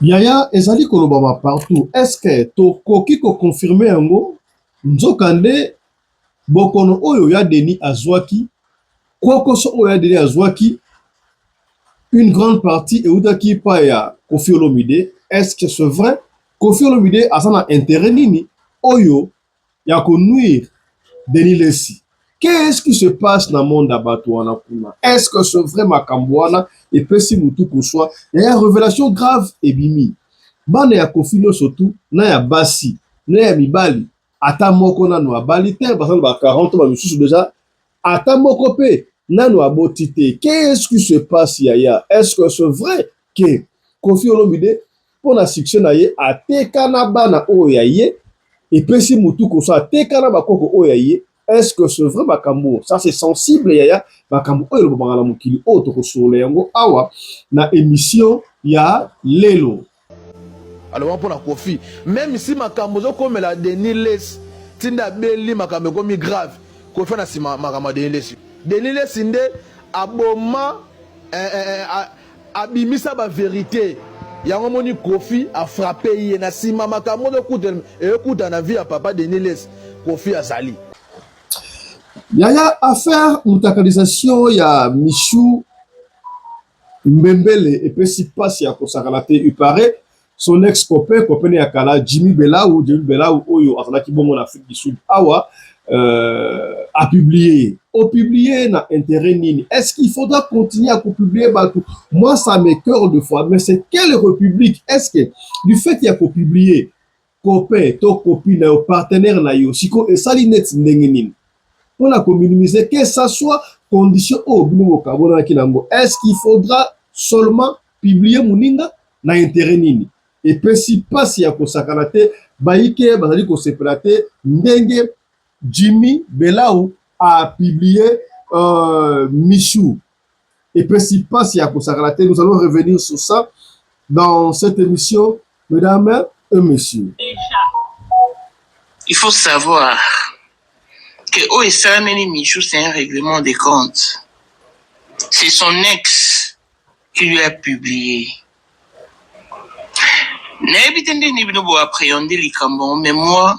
Yaya ezali kolobama partout. Est-ce que tokoki ko confirmer yango nzokande bokono oyo ya Denis azwaki kokoso oyo ya Denis azwaki une grande partie eutaki pa ya Koffi Olomide. Est-ce que c'est vrai? Koffi Olomide azana intérêt nini oyo ya konuire Denis Lesi? Qu'est-ce qui se passe dans le monde d'Abatouana Kuna? Est-ce que c'est vrai Makambouana et Pessi Moutou Kouswa? Il y a une révélation grave et bimi. Bana ya Kofino surtout, na ya Basi, na ya Mibali, ata moko na no abali te, parce que ba 40 ba misusu déjà, ata moko pe, na no abotite. Qu'est-ce qui se passe yaya? Est-ce que c'est vrai que Koffi Olomide, pour la succès na ye, ateka na bana oyaye, et Pessi Moutou Kouswa, ateka na bakoko oyaye? Est-ce que c'est vrai makambo? Ça c'est sensible yaya makambo oyo lo bangala mukili o to kosole yango awa na émission ya lelo. Alors pour la Koffi, même si makambo zo comme la Denis Lesi tinda beli makambo komi grave, Koffi na si makambo Denis Lesi. Denis Lesi nde aboma abimisa ba vérité. Yango moni Koffi a frappé ye na si makambo zo kuta na vie ya papa Denis Lesi. Koffi azali. Yaya affaire mutakalisation ya Michou Mbembele et puis si passe ya kosakalate il paraît son ex-copain ya kala Jimmy Belaou oyo azalaki bongo na Afrique du Sud awa a publié na intérêt nini. Est-ce qu'il faudra continuer à publier batou? Moi ça m'écoeure de fois, mais c'est quelle république? Est-ce que du fait qu'il y a publier copain to copine na partenaire na yo siko et salinet ndenge nini pour la minimiser, que ça soit condition au est-ce qu'il faudra seulement publier Mouninga na intérêt nini? Et puis si pas si ya kosakalate baike bazali ko séparate ndenge Jimmy Belaou a publié Michou. Et puis si pas si ya kosakalate, nous allons revenir sur ça dans cette émission, mesdames et messieurs. Il faut savoir que Oesameni Michou, c'est un règlement des comptes. C'est son ex qui lui a publié. Mais moi,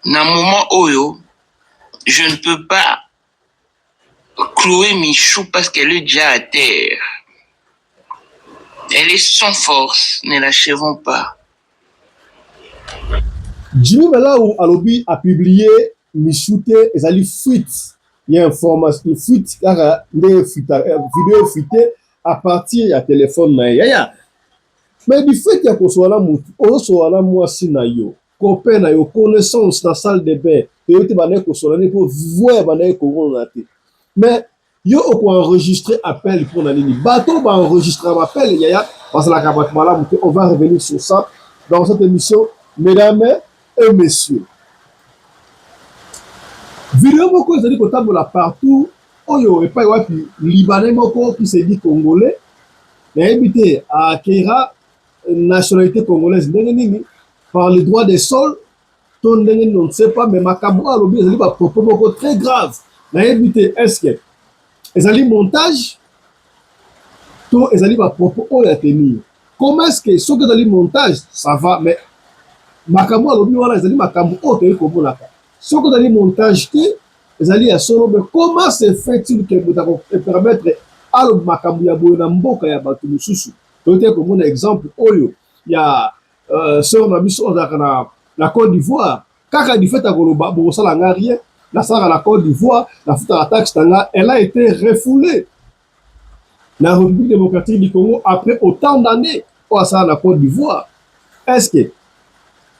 dans le moment Oyo, je ne peux pas clouer Michou parce qu'elle est déjà à terre. Elle est sans force, ne l'achevons pas. Jimmy Belaou Alobi a publié Michoute ezali fuite. Il y a information fuite car des vidéo fuite à partir ya téléphone na yaya. Mais du fait qu'il y a kosoala mutu, osoala mwasi na yo, copain na yo, connaissance na salle de bain, et te bana kosoala ne pour voir bana ko na te. Mais yo ko enregistrer appel pour na nini. Bateau va enregistrer appel yaya parce que la cabatement là on va revenir sur ça dans cette émission, mesdames et messieurs. Vidéo moko ezali kotambola partout oyo epai wapi libanais moko qui se dit congolais na habité à Kera nationalité congolaise ndenge nini par le droit des sols to ndenge on ne sait pas mais makambo alobi ezali ba propos moko très grave na habité est-ce que ezali montage to ezali ba propos oyo tenir comment est-ce que ce que ezali montage ça va mais makambo alobi wana ezali makambo oyo to komona ka. Ce que dans les montages, les alliés à solo, mais comment se fait-il que vous avez permettre à le Makambuya Bouna Mboka ya Batu Susu? Peut-être comme un exemple, Oyo, il y a Sœur Nabiso dans la Côte d'Ivoire. Quand du fait à Goloba, Borosa n'a rien, la Sarah la Côte d'Ivoire, la Fouta taxe, elle a été refoulée. La République démocratique du Congo, après autant d'années, au Sarah la Côte d'Ivoire, est-ce que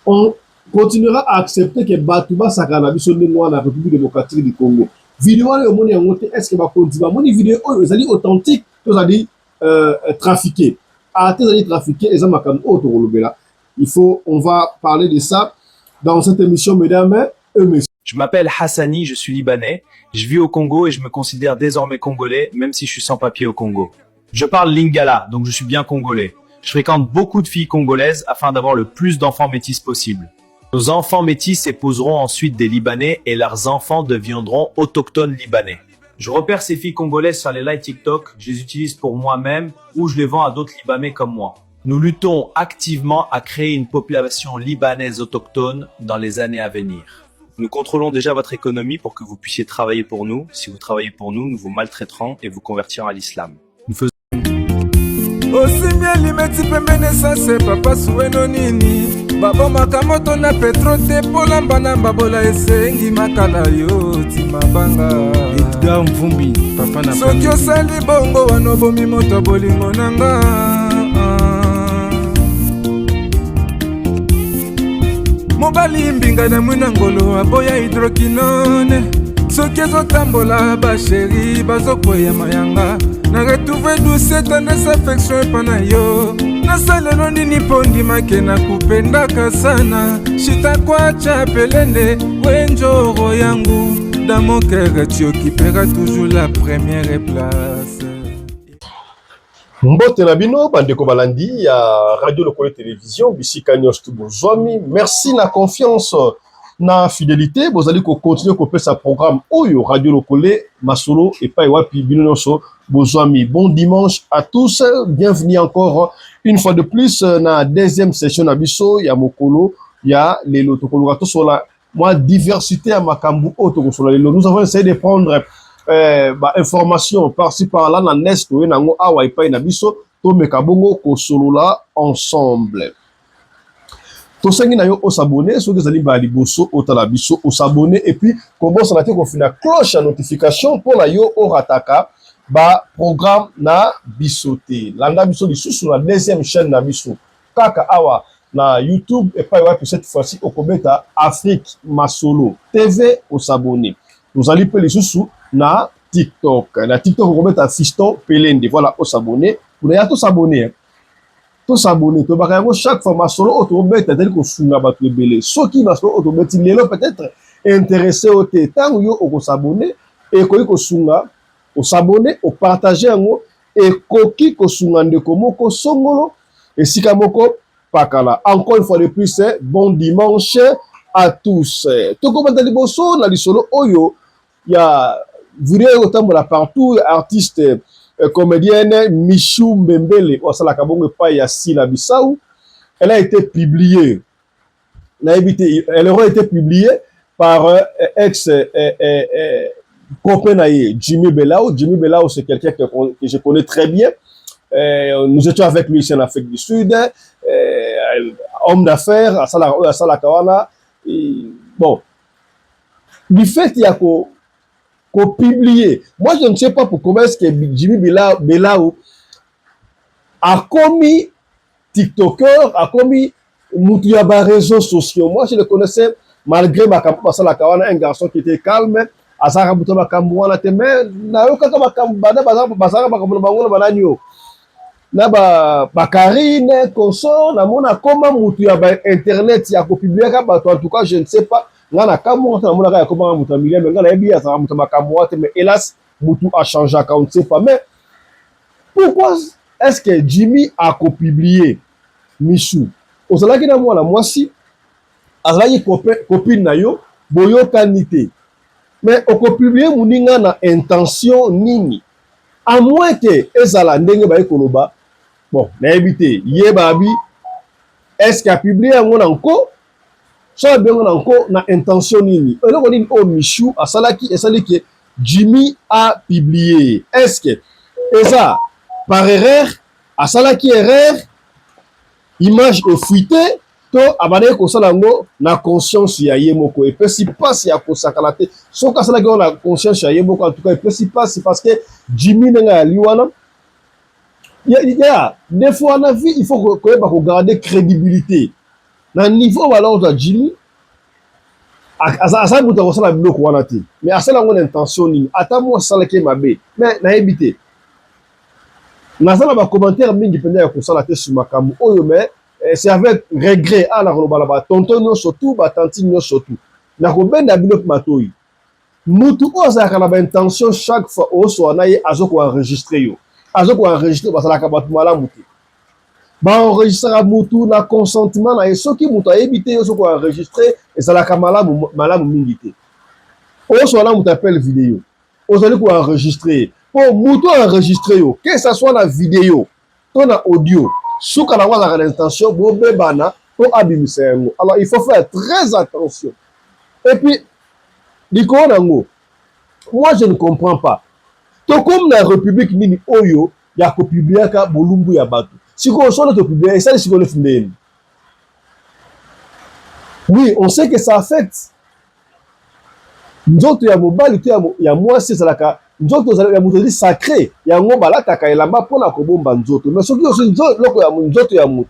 on continuera à accepter que Batouba Sakana biso ndengwa na République démocratique du Congo? Vidéo le moni yangote est-ce que ba continue moni vidéo oyo ezali authentique to ezali trafiqué a te ezali trafiqué eza makambo oyo tokolobela. On va parler de ça dans cette émission, mesdames et messieurs. Je m'appelle Hassani, je suis libanais, je vis au Congo et je me considère désormais congolais même si je suis sans papier au Congo. Je parle lingala donc je suis bien congolais. Je fréquente beaucoup de filles congolaises afin d'avoir le plus d'enfants métis possible. Nos enfants métis épouseront ensuite des Libanais et leurs enfants deviendront autochtones libanais. Je repère ces filles congolaises sur les lives TikTok, je les utilise pour moi-même ou je les vends à d'autres Libanais comme moi. Nous luttons activement à créer une population libanaise autochtone dans les années à venir. Nous contrôlons déjà votre économie pour que vous puissiez travailler pour nous. Si vous travaillez pour nous, nous vous maltraiterons et vous convertirons à l'islam. Nous faisons osimia limeti pembene sase papa suweno nini babomaka moto na petro te polamba na mbabola esengi makala yo timabanga Edgar Mvumbi papa na soki osali bongo wana obomi moto bolingo nanga mobali mbinga na mwina ngolo aboya hydroquinone soki ezotambola basheri bazokwea mayanga na retrouve douce tendresse affection epana yo nasalelo nini mpo ndimake na kupendaka sana shitakwacha pelende wenjoro yangu dans mon cœur tu occuperas toujours la première place. Mbote na bino bandeko balandi ya Radio Lokole Télévision bisika nyonso bozwami, merci na confiance na fidélité bozali ko continuer ko pesa programme oyo Radio Lokole masolo et pas wapi bino nyonso bozwami. Bon dimanche à tous, bienvenue encore une fois de plus na deuxième session na biso ya mokolo ya lelo tokolo to sola moi diversité à makambu auto sola lelo. Nous avons essayé de prendre information par-ci par-là na nest to nango awa ipai na biso to mekabongo ko solola ensemble. To sengi na yo s'abonner so que zali ba liboso otala biso s'abonner et puis commence na te ko fina cloche à notification pour la yo rataka ba programme na bisoté. Landa biso lisusu na deuxième chaîne na biso kaka awa na YouTube et pas ouais cette fois-ci au Kobeta Afrique Masolo TV s'abonner. Nous allons peu lisusu na TikTok. Na TikTok on Kobeta Fiston Pelende. Voilà s'abonner. Vous allez tous s'abonner. Tous s'abonner. To bakayango chaque fois Masolo Kobeta tel ko sunga ba belé. Ceux qui Masolo Kobeta lelo peut-être intéressé au temps yo ko s'abonner et ko sunga au s'abonner, au partager et koki ko sungande komoko songolo et sikamoko pakala. Encore une fois de plus, bon dimanche à tous. Toko bandali boso na lisolo oyo ya vidéo otambola partout artiste comédienne Michou Mbembele osala kabongo pa ya Sila Bissau. Elle a été publiée. Elle aurait été publiée par ex copain Jimmy Belao. Jimmy Belao, c'est quelqu'un que je connais très bien. Nous étions avec lui ici en Afrique du Sud. Homme d'affaires, à Salakawana. Bon. Du fait qu'il y a qu'on publié. Moi, je ne sais pas pour comment est-ce que Jimmy Belao a commis TikToker, a commis Moutouaba réseaux sociaux. Moi, je le connaissais malgré ma campagne Salakawana, un garçon qui était calme. Azara buto makambu wana te mais na yo kaka makambu bana bazara makambu bango na bananyo na ba Karine consort na mona koma mutu ya ba internet ya ko publier ka bato en tout cas je ne sais pas ngana kamu na mona ka ya koma mutu million mais ngana yebi azara mutu makambu wana te mais hélas mutu a changé on ne sait pas mais pourquoi est-ce que Jimmy a publié Michou ozalaki na mwana mwasi azalaki copine na yo boyo kanité. Mais on peut publier muninga na intention nini à moins que ezala ndenge ba ekoloba bon na éviter yebabi est-ce qu'il a publié ngona nko ça bien ngona nko na intention nini eloko nini o Michou asalaki esaliki Jimmy a publié est-ce que eza par erreur asalaki erreur image fuitée to abane ko salango na conscience ya yemoko et puis si passe ya ko sakalate so ka salaki na conscience ya yemoko en tout cas et puis si passe parce que Jimmy nga liwana ya des fois na vie il faut ko garder crédibilité na niveau alors de Jimmy asa buta ko sala biloko wana te mais asala ngona intention ni ata mo salaki mabe mais na éviter na sala ba commentaire mingi penda ya ko sala te sur makambo oyo mais c'est avec regret à la robalaba tonton no surtout ba tanti no surtout na ko benda biloko matoi mutu oza kana ba intention chaque fois o so na ye azoko enregistrer yo azoko enregistrer ba sala ka batu malamu te ba enregistrer mutu na consentement na soki mutu ayebite yo soko enregistrer et sala ka malamu mingi te o so na mutu appelle vidéo ozali ko enregistrer pour mutu enregistrer yo que ça soit la vidéo to na audio Souka na wala l'intention bobebana pour abimisa yango. Alors il faut faire très attention. Et puis likolo nango, moi je ne comprends pas. To comme la République nini oyo ya ko publier ka bolumbu ya bato. Siko solo to publier et ça siko le fundeni. Oui, on sait que ça affecte. Nzoto ya mobali to ya mwasi ezalaka nzoto ya moto sacré yango balataka elamba mpona kobomba nzoto. Mais soki oso loko ya nzoto ya moto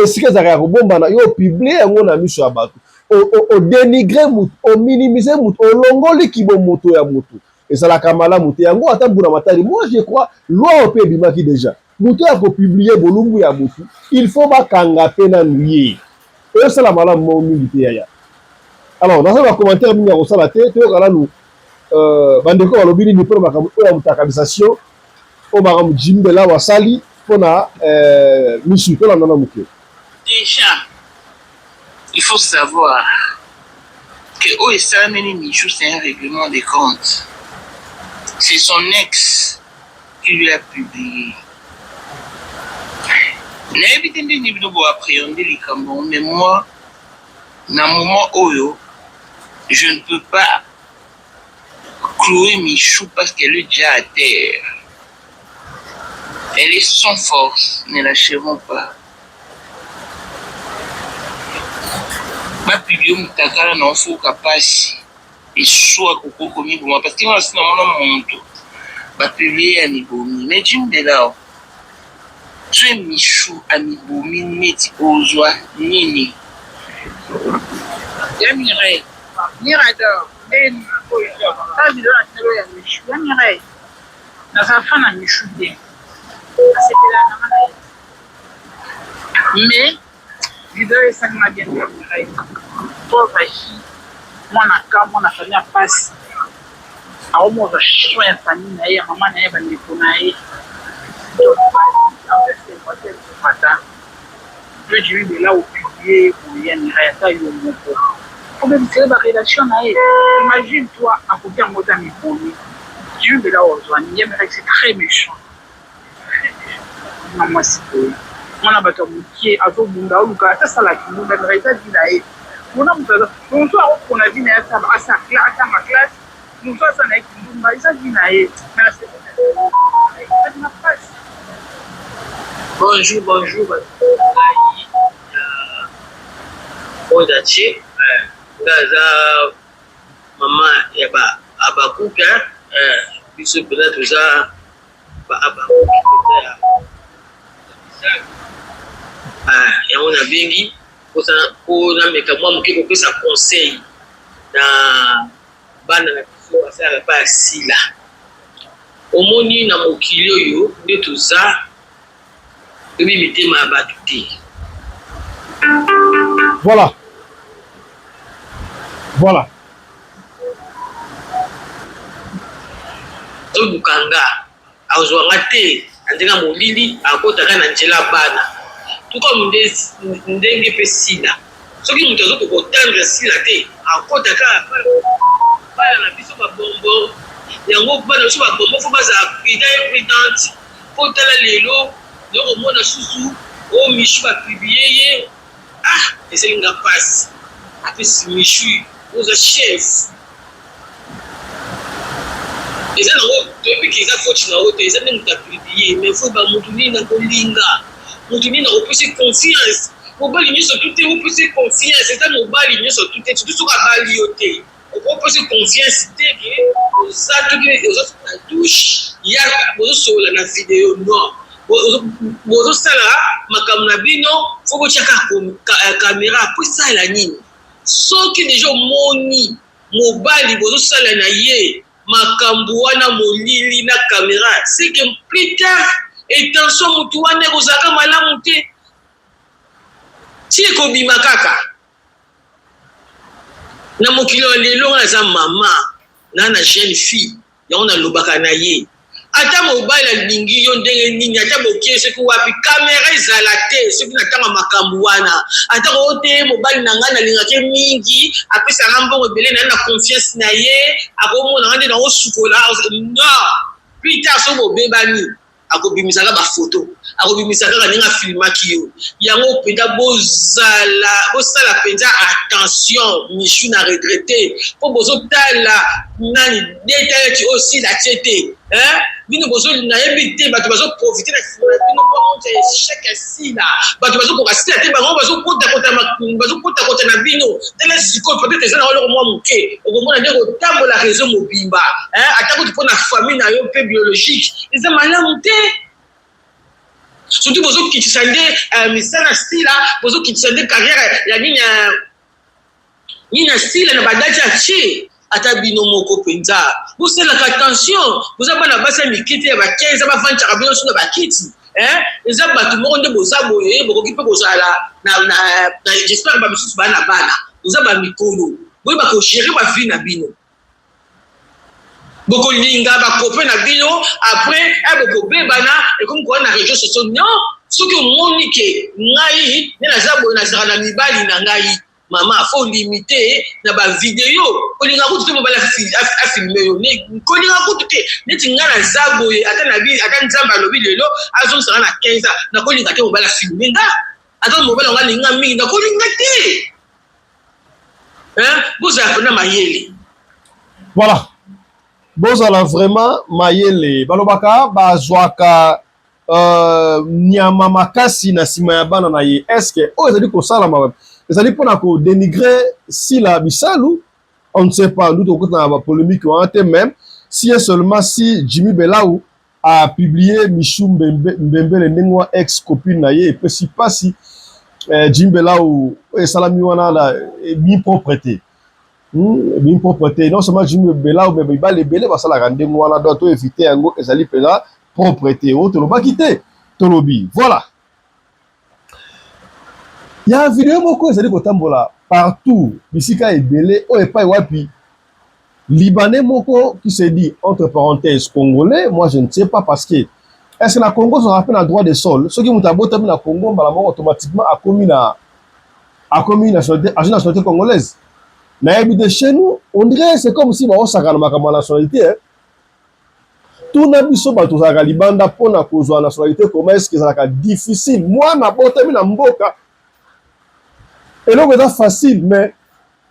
esika ezalaka ya kobomba na yo publier yango na miso ya bato. O dénigrer moto, o minimiser moto, o longoli kibo moto ya moto. Ezalaka malamu te yango ata mbuna matali. Moi je crois loi ope bimaki déjà. Moto ya ko publier bolumbu ya moto, il faut bakanga pe na nuye. Et ça la malamu mo mingi te yaya. Alors dans un commentaire mingi ko sala te to kala nous bandeko balobini ni pour makambo ya mutakabisation o makambo jimbela wasali pona misu to la nana muke. Déjà, il faut savoir que OSA Michou, c'est un règlement des comptes. C'est son ex qui lui a publié. Mais moi, dans le moment où je ne peux pas clouer Michou parce qu'elle est déjà à terre. Elle est sans force, ne l'achèverons pas. Ma publié mutakala na ofu kapasi eswa kokomi boma parce que moi c'est mon monto ba publié ya mibomi mais jimbela tu es Michou a mibomi neti ozwa nini ya mire mirador ben ta video na telo ya Michou ya mire na sa fana Michou bien c'était la namana mais vidéo esali na bien kamera pauvre fille mwana ka mwana famille a passe aomoza chou ya famille na ye mama na ye bandeko na ye je dis mais là au publier pour y en réata yo moko problème c'est la relation na ye imagine toi à côté en mode ami boni Dieu mais là au zoan c'est très méchant maman c'est mwana bato mukie azobunda oluka ata sala kimunda réata dit na ye mona mutaza donc toi on a vu na ya saba asa ma classe nous ça ça na kimunda isa dit na ye mais c'est ma passe. Bonjour, bonjour. Odachi, Gaza, maman, et bah, Abakuka, puisque peut-être ça, Abakuka, et on a bien dit, pour ça, pour la mécamon qui peut ça conseil dans Banana, ça n'a pas si là. Au monde, il y a un kilo de tout ça. Voilà. Voilà. Bukanga azwanga te andinga molili akotaka na njela bana tuko ndenge pe sila soki mutu azo kokotanga sila te akotaka bana na biso babombo yango bana biso babombo fo baza prudente po tala lelo au monde sous au Michou a publié et c'est une passe après Michou aux chef et ça depuis qu'ils a fait na haute ils ont publié mais faut pas mutuni na kolinga mutuni na opposer confiance mobali nyo tout est opposer confiance c'est ça mobali nyo tout est tout sur la balioté opposer confiance dès que ça tout les autres na douche il y a sur la vidéo non bozo sala makambo na bino foko chaka caméra po sala nini soki déjà moni mobali bozo sala na ye makambo wana molili na caméra c'est que plus tard attention mutu wana kozaka malamu te ti ekobima kaka na mokili wa lelo aza mama na jeune fille yango nalobaka na ye ata mobile alingi yo ndenge nini ata bokie soki wapi kamera ezala te soki natanga makambo wana ata kote mobile na ngai nalingaki mingi apesanga mbongo ebele na confiance na ye akomona nga nde na osukola non plus tard soki bobebani akobimisaka bafoto akobimisa kaka ndenge afilmaki yo yango mpenza bosala mpenza attention Michou na retraité mpo bozotala nani detail ti aussi la tiete bino nayebi te bato bazoprofite na nsima na bino mpo monte échec asila bato bazokoka sila te bango bazokotakota na bino tele sikoyo peut-être eza na oloko mwa moke okomona nde kotambola réseau mobimba atako ti mpo na famille na yo mpe biologique eza malamu te surtout bozokitisa nde misala stila bozokitisa nde carrière ya nini stila na badati atie ata bino moko mpenza bosalaka attention boza bana basi ya mikiti ya ba15 bavandisaka bino so na bakiti eza bato moko nde boza boye bokoki mpe kozala j'espère bamisusu baa na bana boza bamikolo boye bakogere bavi na bino bokolinga bakope na bino après bokobebana ekomi koa na région socio non soki omoni ke ngai nde naza boye nazala na mibali na ngai mama faut limiter na ba vidéo kolinga kutu te mobala afilme yo kolinga kutu te neti nga na zaboye ata nzamba alobi lelo azosala na 15 ans na kolinga te mobala filme nga ata mobala nga linga mingi na kolinga te bozala pena mayele voilà bozala vraiment mayele balobaka bazwaka nyama makasi na nsima ya bana na ye estce oyo ezali kosalama ezali mpona kodénigrer Sila Bisalou, on ne sait pas, nous avons une polémique même, si et seulement si Jimmy Belaou a publié Michou Mbembe, le Nengwa ex-copine naye, et puis si pas si Jimmy Belaou et Salami Wana bien propreté. Bien propreté. Non seulement Jimmy Belaou, mais il va les belés, parce que la rende Wana doit éviter un go, et ça lui fait la propreté. Oh, tu l'as pas quitté, Tolobi. Voilà. Il y a une vidéo moko ezali kotambola partout bisika ebele o epai wapi libanais moko qui se dit entre parenthèses congolais, moi je ne sais pas parce que est-ce que na Congo ça rappelle un droit de sol ceux qui muta botami na Congo mbala moko automatiquement a commis nationalité congolaise na habité chez nous on dirait c'est comme si ba osaka na makambo nationalité tout na biso ba tozaka libanda pona kozwa nationalité comment est-ce que ça difficile moi na botami na mboka. Et donc, c'est facile, mais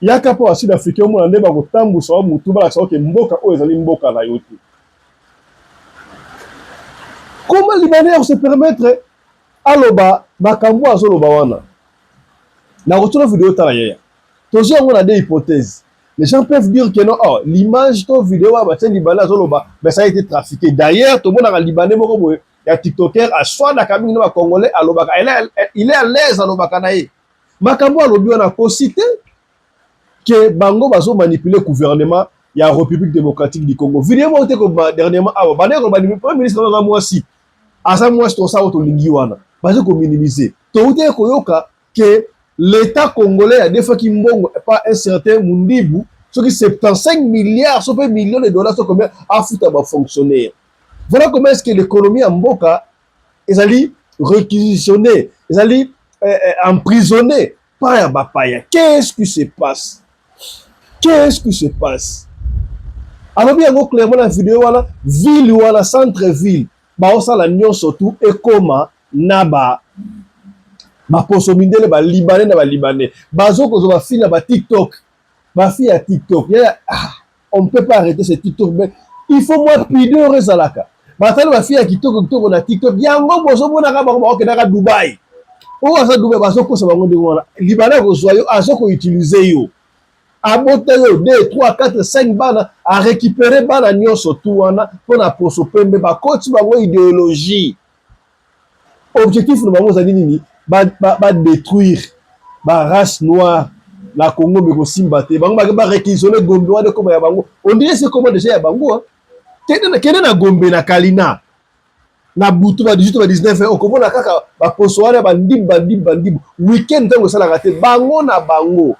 il y a qu'à part Sud-Africain, on a des tambours, ça va moutou, bah, ça va que mboka, oh, ils ont mboka là, yotu. Comment les Libanais se permettre aloba, bakambo azoloba wana. Na retour vidéo talayaya. Toujours on a des hypothèses. Les gens peuvent dire que non, oh, l'image de vidéo bah tiens Libanais azoloba, mais ça a été trafiqué. D'ailleurs, tout le monde a Libanais moko boye, il y a TikToker à soit na cabine na Congolais aloba, il est à l'aise aloba kanaye. Makambo alobi wana ko cité que bango bazo manipuler gouvernement ya République démocratique du Congo. Vidéo moté ko dernièrement awa baneko ba premier ministre na mwasi asa mwasi to sa auto lingi wana bazo ko minimiser. To uté ko yoka que l'état congolais a des fois qui mbongo pas un certain mundibu ce qui 75 milliards so peu millions de dollars so combien a fouta ba fonctionnaire. Voilà comment est-ce que l'économie en mboka ezali réquisitionné, ezali emprisonné par un bapaya. Qu'est-ce qui se passe? Qu'est-ce qui se passe? Alors bien clairement la vidéo wala ville wala centre-ville ba osala nyon surtout et comment naba ba posomindele ba libanais na ba libanais bazo ko ba fille na ba TikTok ba fille à TikTok on ne peut pas arrêter ce TikTok mais il faut moi pideur ezalaka ba tala ba fille à TikTok na TikTok yango bozo mona ka ba ko na Dubai. On va faire Dubaï parce que ça va nous dire Libanais ko soyo azo ko utiliser yo abote yo 2 3 4 5 bana à récupérer bana nyonso tout wana pona poso pembe ba coach ba idéologie objectif no bango zali nini ba détruire ba race noire la Congo me ko simba te bango ba réquisitionner Gombe wana comme ya bango on dirait c'est comment déjà ya bango kene na Gombe na Kalina na butu ba 18 ba 19 ans okomona kaka ba posoana ba ndib weekend tango sala raté bango na bango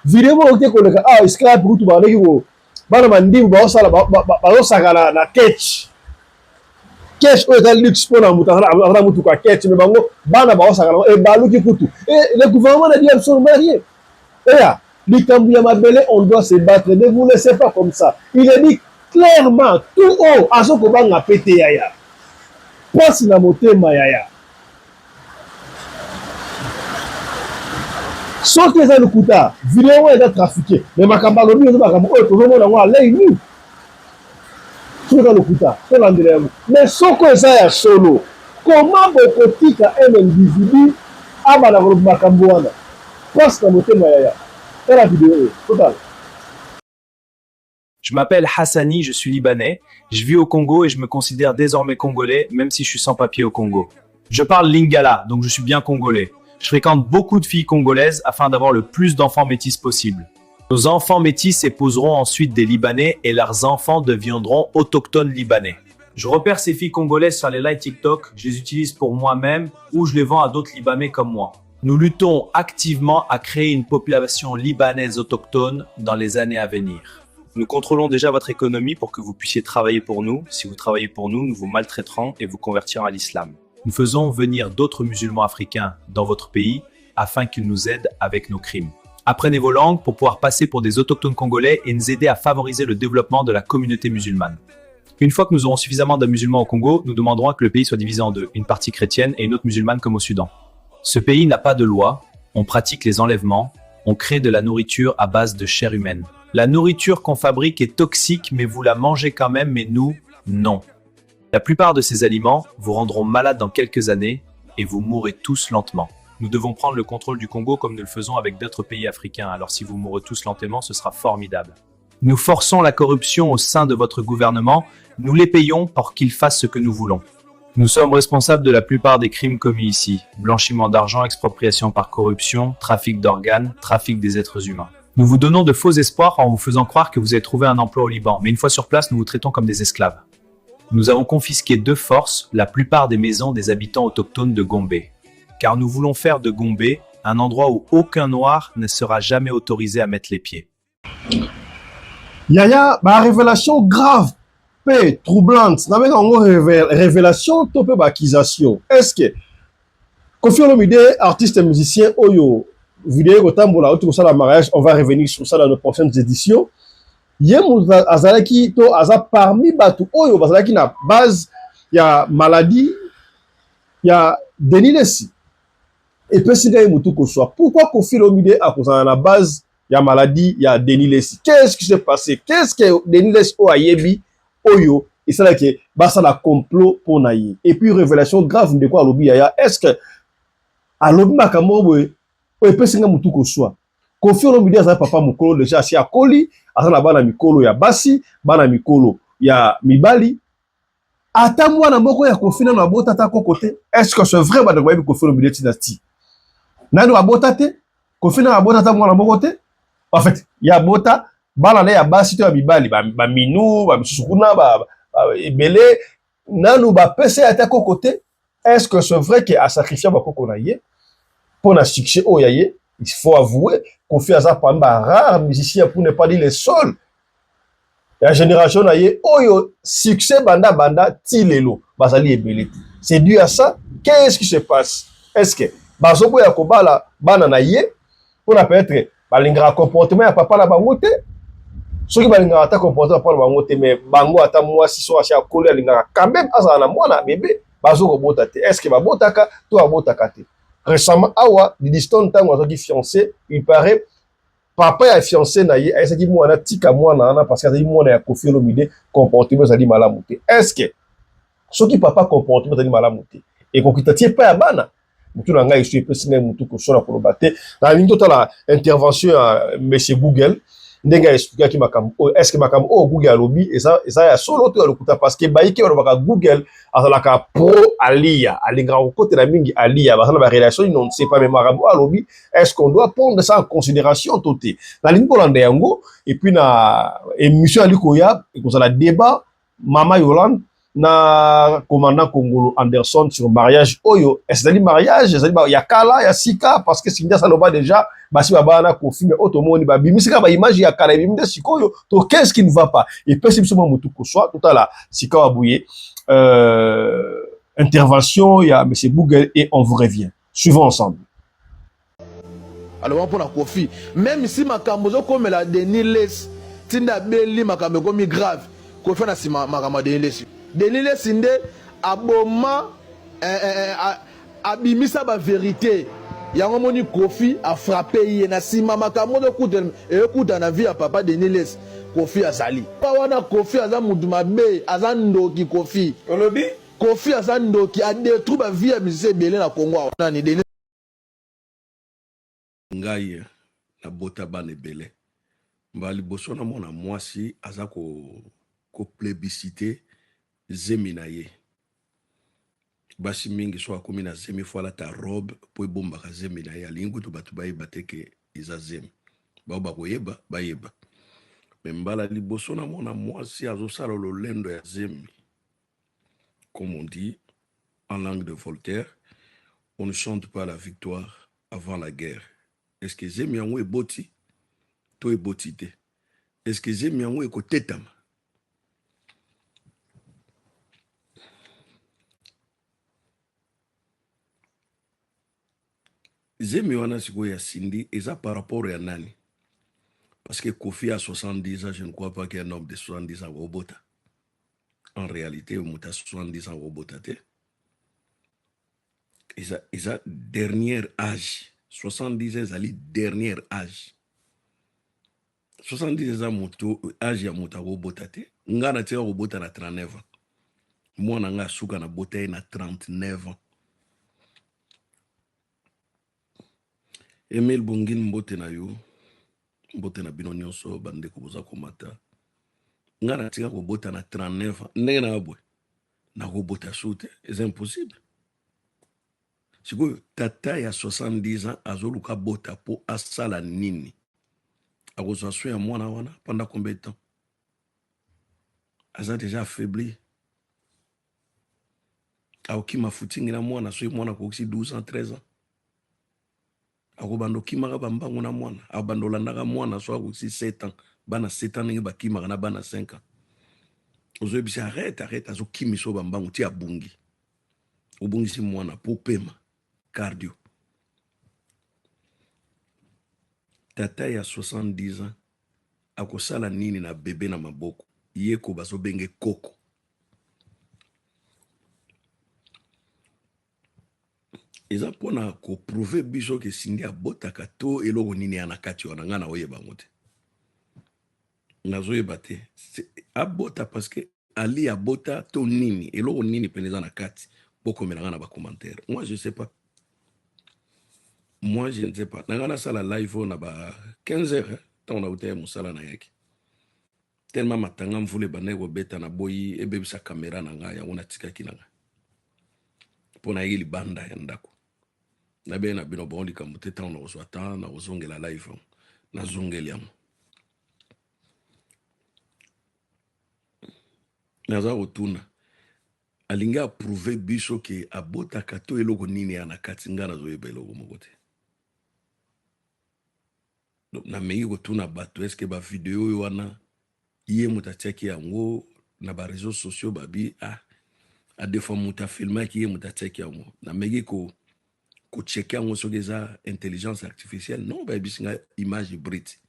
vidéo mo te ko leka scrap butu ba leki ko bana mandimba ba osala ba osaka na catch o dal luxe pona mutara mutu ka catch me bango bana ba osaka e baluki kutu et le gouvernement a dit absolument rien et likambu ya mabele on doit se battre ne vous laissez pas comme ça il est dit clairement tout haut azoko banga pété yaya pasi na motema yaya soki eza lokuta video eza trafiqué mais makambo alobi eza makambo oyo tozomona yango alei nini soki eza lokuta tolandela yango mais soko eza ya solo comment bokotika un individu abana koloba makambo wana pasi na motema yaya tala video oyo totala. Je m'appelle Hassani, je suis libanais. Je vis au Congo et je me considère désormais congolais, même si je suis sans papier au Congo. Je parle lingala, donc je suis bien congolais. Je fréquente beaucoup de filles congolaises afin d'avoir le plus d'enfants métis possible. Nos enfants métis épouseront ensuite des Libanais et leurs enfants deviendront autochtones libanais. Je repère ces filles congolaises sur les lives TikTok, je les utilise pour moi-même ou je les vends à d'autres Libanais comme moi. Nous luttons activement à créer une population libanaise autochtone dans les années à venir. Nous contrôlons déjà votre économie pour que vous puissiez travailler pour nous. Si vous travaillez pour nous, nous vous maltraiterons et vous convertirons à l'islam. Nous faisons venir d'autres musulmans africains dans votre pays afin qu'ils nous aident avec nos crimes. Apprenez vos langues pour pouvoir passer pour des autochtones congolais et nous aider à favoriser le développement de la communauté musulmane. Une fois que nous aurons suffisamment de musulmans au Congo, nous demanderons que le pays soit divisé en deux, une partie chrétienne et une autre musulmane comme au Soudan. Ce pays n'a pas de loi, on pratique les enlèvements, on crée de la nourriture à base de chair humaine. La nourriture qu'on fabrique est toxique, mais vous la mangez quand même, mais nous, non. La plupart de ces aliments vous rendront malade dans quelques années et vous mourrez tous lentement. Nous devons prendre le contrôle du Congo comme nous le faisons avec d'autres pays africains, alors si vous mourrez tous lentement, ce sera formidable. Nous forçons la corruption au sein de votre gouvernement, nous les payons pour qu'ils fassent ce que nous voulons. Nous sommes responsables de la plupart des crimes commis ici. Blanchiment d'argent, expropriation par corruption, trafic d'organes, trafic des êtres humains. Nous vous donnons de faux espoirs en vous faisant croire que vous avez trouvé un emploi au Liban, mais une fois sur place, nous vous traitons comme des esclaves. Nous avons confisqué de force la plupart des maisons des habitants autochtones de Gombe, car nous voulons faire de Gombe un endroit où aucun noir ne sera jamais autorisé à mettre les pieds. Yaya, ma révélation grave, peu troublante, n'a pas révélation, topé accusation. Est-ce que Koffi Olomide, artiste et musicien, Oyo, vidéo kotambola autour de la mariage, on va revenir sur ça dans nos prochaines éditions. Yem azalaki to aza parmi batu oyo bazalaki na base ya maladie ya Denis Lessi. Et puis si gagne mutu ko soit. Pourquoi Koffi Olomide a posé na base ya maladie ya Denis Lessi? Qu'est-ce qui s'est passé? Qu'est-ce que Denis Lessi o ayebi oyo et ça là que basa la complot pour naïe. Et puis révélation grave de quoi lobi ya est-ce que a lobi makambo boy o epesinga mutu ko soit. Koffi Olomide aza papa mukolo déjà si akoli aza na bana mikolo ya basi bana mikolo ya mibali ata mwana moko ya Koffi na abota ta kokote. Est-ce que c'est vrai bana bayebi Koffi Olomide dynastie nani abota te Koffi na abota ta mwana moko te en fait ya bota bana na ya basi to ya mibali ba minu ba misukuna ba ebele nanu ba pese ata kokote. Est-ce que c'est vrai que a sacrifié ba koko na ye pour na succès o yaye? Il faut avouer Koffi aza parmi ba rare musicien pour ne pas dire les seuls. La génération na ye oyo succès banda tilelo bazali ebele. C'est dû à ça. Qu'est-ce qui se passe? Est-ce que bazoko ya kobala bana na ye pour na peut-être balingara comportement ya papa na bango te? Soki balingara ta comportement papa na bango te mais bango ata mwasi so acha kolia lingara quand même azala na mwana bébé bazoko bota te. Est-ce que babotaka to abotaka te? Récemment, awa, Didiston tango azoki fiancé, il paraît, papa est fiancé na ye, aïe, qui mouana tika mouana, parce que mouana ya Koffi Olomide, comportement zali malamouté. Est-ce que, ce qui papa comportement zali malamouté, et qu'on quitte tie pas à bana, moutou na nga, il suit pessinga moutou ko sona kolobate, na ligne totale intervention à monsieur Google, ndenga expliquer ki makam, est-ce que makam, Google lobby, et ça ya solo to lokuta, parce que baïki wa Google, azalaka pro alia, alingra au côté la mingi alia, bazana ba relation, non ne sait pas mais marabu lobby, est-ce qu'on doit prendre ça en considération toté? Na ligne polande yango, et puis na émission alikoya, et qu'on a la débat, Mama Yolande, na commandant Congolo Anderson sur mariage oyo, est-ce que mariage, il y a kala, il y a sika, parce que si ça va déjà, basi babana Koffi mais automoni ba bimisika ba image ya kala bimde sikoyo, to qu'est-ce qui ne va pas? Et puis si souvent mutu ko soit tout à la sika abouye intervention, il y a M. Google et on vous revient. Suivons ensemble. Alors pour la Koffi, même si ma camozo comme la Denis Lessi, tinda beli ma camozo comme grave, Koffi na si ma Denis Lessi. Denis Lessi aboma abimisa ba vérité yango moni Kofi a frappé ye na sima makambo ekuta na vie ya papa Denis Les Kofi azali pa wana Kofi aza mutu mabe aza ndoki Kofi olobi Kofi aza ndoki a détruit ba vie ya musicien ebele na Congo nani Denis ngai na bota bana ebele mba liboso na mona mwasi aza ko plébiscité zemi na ye basi mingi so akomi na zemi fo alata robe po ebombaka zemi na ye alingi kutu bato bayeba te ke eza zemi bao bakoyeba bayeba me mbala liboso na mona mwasi azosala lolendo ya zemi. Comme on dit en langue de Voltaire, on ne chante pas la victoire avant la guerre. Est-ce que zemi yango eboti to eboti te? Est-ce que zemi yango ekotetama? Zemi wana sikoyo ya Sindi eza par rapport ya nani? Parce que Kofi a 70 ans, je ne crois pas qu'un homme de 70 ans robota. En réalité, on a 70 ans robota te. Eza dernier âge. 70 ans, ezali dernier âge. 70 ans moto âge ya moto robota te. Nga na tia robota na 39 ans. Mwana nga suka na bota na 39 ans. Emile Bongin mbote na yo. Mbote na bino nyonso bande koboza komata. Nga na tika kobota na 39 ans. Ndenge na abwe. Na kobota soute. C'est impossible. Siko tata ya 70 ans azoluka bota po asala nini. Akozwa so ya mwana wana pendant combien de temps? Aza déjà affaibli. Aokima footing na mwana so mwana koksi 12 ans 13 ans. Akobando kimaka bambango na mwana. Abando landaka mwana so akoksi 7 ans. Bana 7 ans ningi bakimaka na bana 5 ans. Ozo bisi arrête azo kimiso bambango ti abungi. Obungi si mwana po pema cardio. Tata ya 70 ans akosala nini na bébé na maboko yeko bazo benge koko. Eza pona ko prouver biso ke Sindi abotaka to eloko nini anakati wana ngana oyeba ngote. Nazo yeba te. Abota parce que Ali abota to nini eloko nini peneza na kati boko melanga ba commentaire. Moi je sais pas. Moi je ne sais pas. Nangana sala live na ba 15h tant na uté musala na yaki. Tellement matanga mvule banego beta na boyi ebebisa kamera na nga ya ona tika kinanga. Pona yeli banda ya ndako. Na be na bino bondi kamute tant na oswata na ozongela live na zongeli yamo. Naza otuna alinga approuver biso ke abota kato eloko nini ana katinga na zoyeba eloko mokote. Donc na mengi kotuna bato eske ba video wana iye mutacheki yango na ba réseaux sociaux babi a des fois muta filma ki iye mutacheki yango na mengi ko checker yango soki eza intelligence artificielle non ba bisinga image brute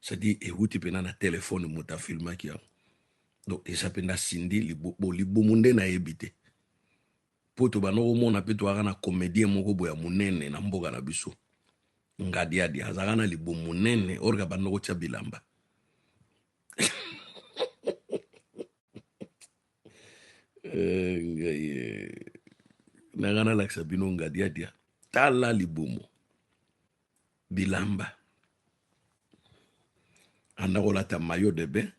c'est-à-dire ehuti pena na téléphone muta filma ki yango. Donc eza penda Sindi libomunde na ebite poto banoko mona pe to na comédien moko boya munene na mboka na biso ngadi adi azaka na libomunene orga banoko tia bilamba. Nagana laksa bino ngadi adi tala libomo bilamba andako lata maillot de bain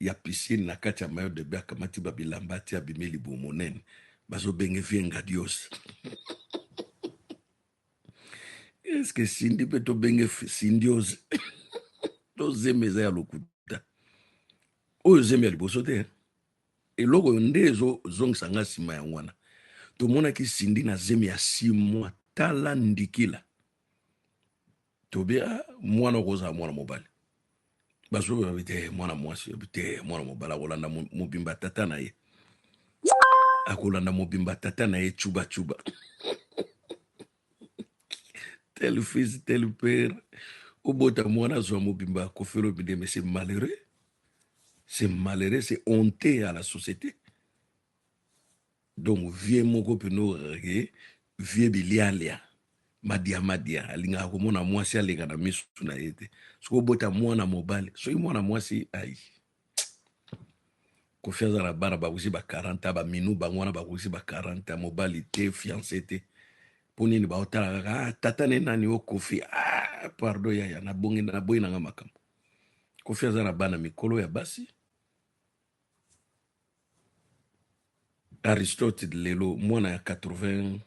ya piscine na kati ya maillot de bain akamati ba bilamba tia bimeli bomonene bazo benge vie ngadios. Est-ce que Sindi peut to benge Sindios to zemeza ya lokuta oyo zeme ya liboso te eloko ndezo zongisa nga sima ya ngwana tomonaki Sindi na zeme ya 6 mois tala ndikila tobia mwana koza mwana mobali baso babite mwana mwasi bite mwana mobala akolanda mobimba tata na ye akolanda mobimba tata na ye chuba tel fils tel père obota mwana zwa mobimba kofelo bide mais c'est malheureux c'est honteux à la société. Donc, vieux moko peno rege, vieux bilialia. Madia alinga komona mwasi alenga na misu na yete soko bota mwana mobile soki mwana mwasi ai confiance na bana bakusi ba 40 ba minu bango wana bakusi ba 40 mobile te fiancé te poni ni baotala kaka tata ne nani o kofi pardon ya na bongi na boyi na makambo confiance na bana mikolo ya basi. Aristote lelo mwana ya 80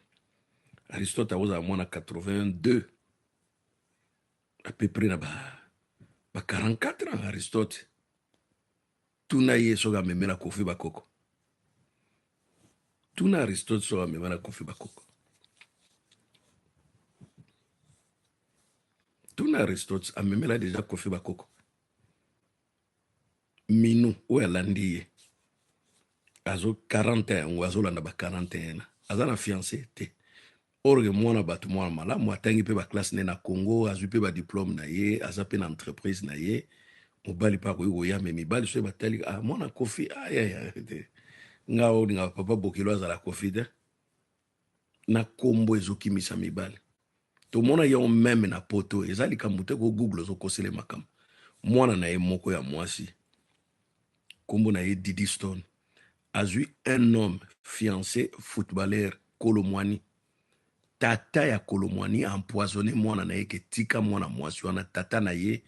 Aristote awoza mwana 82 à peu près na ba 44 ans Aristote tuna ye soga memela kofi bakoko tuna Aristote soga memela kofi bakoko tuna Aristote amemela déjà kofi bakoko minu o alandi ye azo 41 ou azo landa ba 41 azana fiancé te orge mwana batu mwana malamu atangi pe ba classe ne na Congo azwi pe ba diplôme na ye aza pe na entreprise na ye mobali pa ko ya me mibali so batali mwana kofi ya ngao nga papa bokelo azala kofi te na kombo ezokimisa mibali to mona yo meme na poto ezali kamute ko google zo kosele makam mwana na ye moko ya mwasi kombo na ye Didi Stone azwi un homme fiancé footballeur Kolomwani tata ya Kolomwani a empoisonné mwana na ye ke tika mwana mwasi wana tata na ye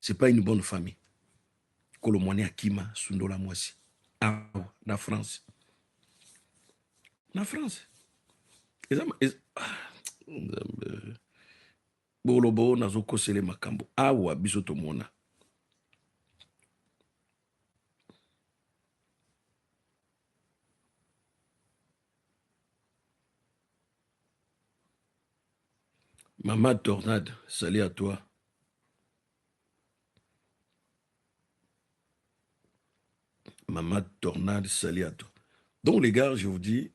c'est pas une bonne famille. Kolomwani akima sundola mwasi na France bolobo nazo kosele makambo awa biso tomona Maman Tornade, salut à toi. Maman Tornade, salut à toi. Donc les gars, je vous dis,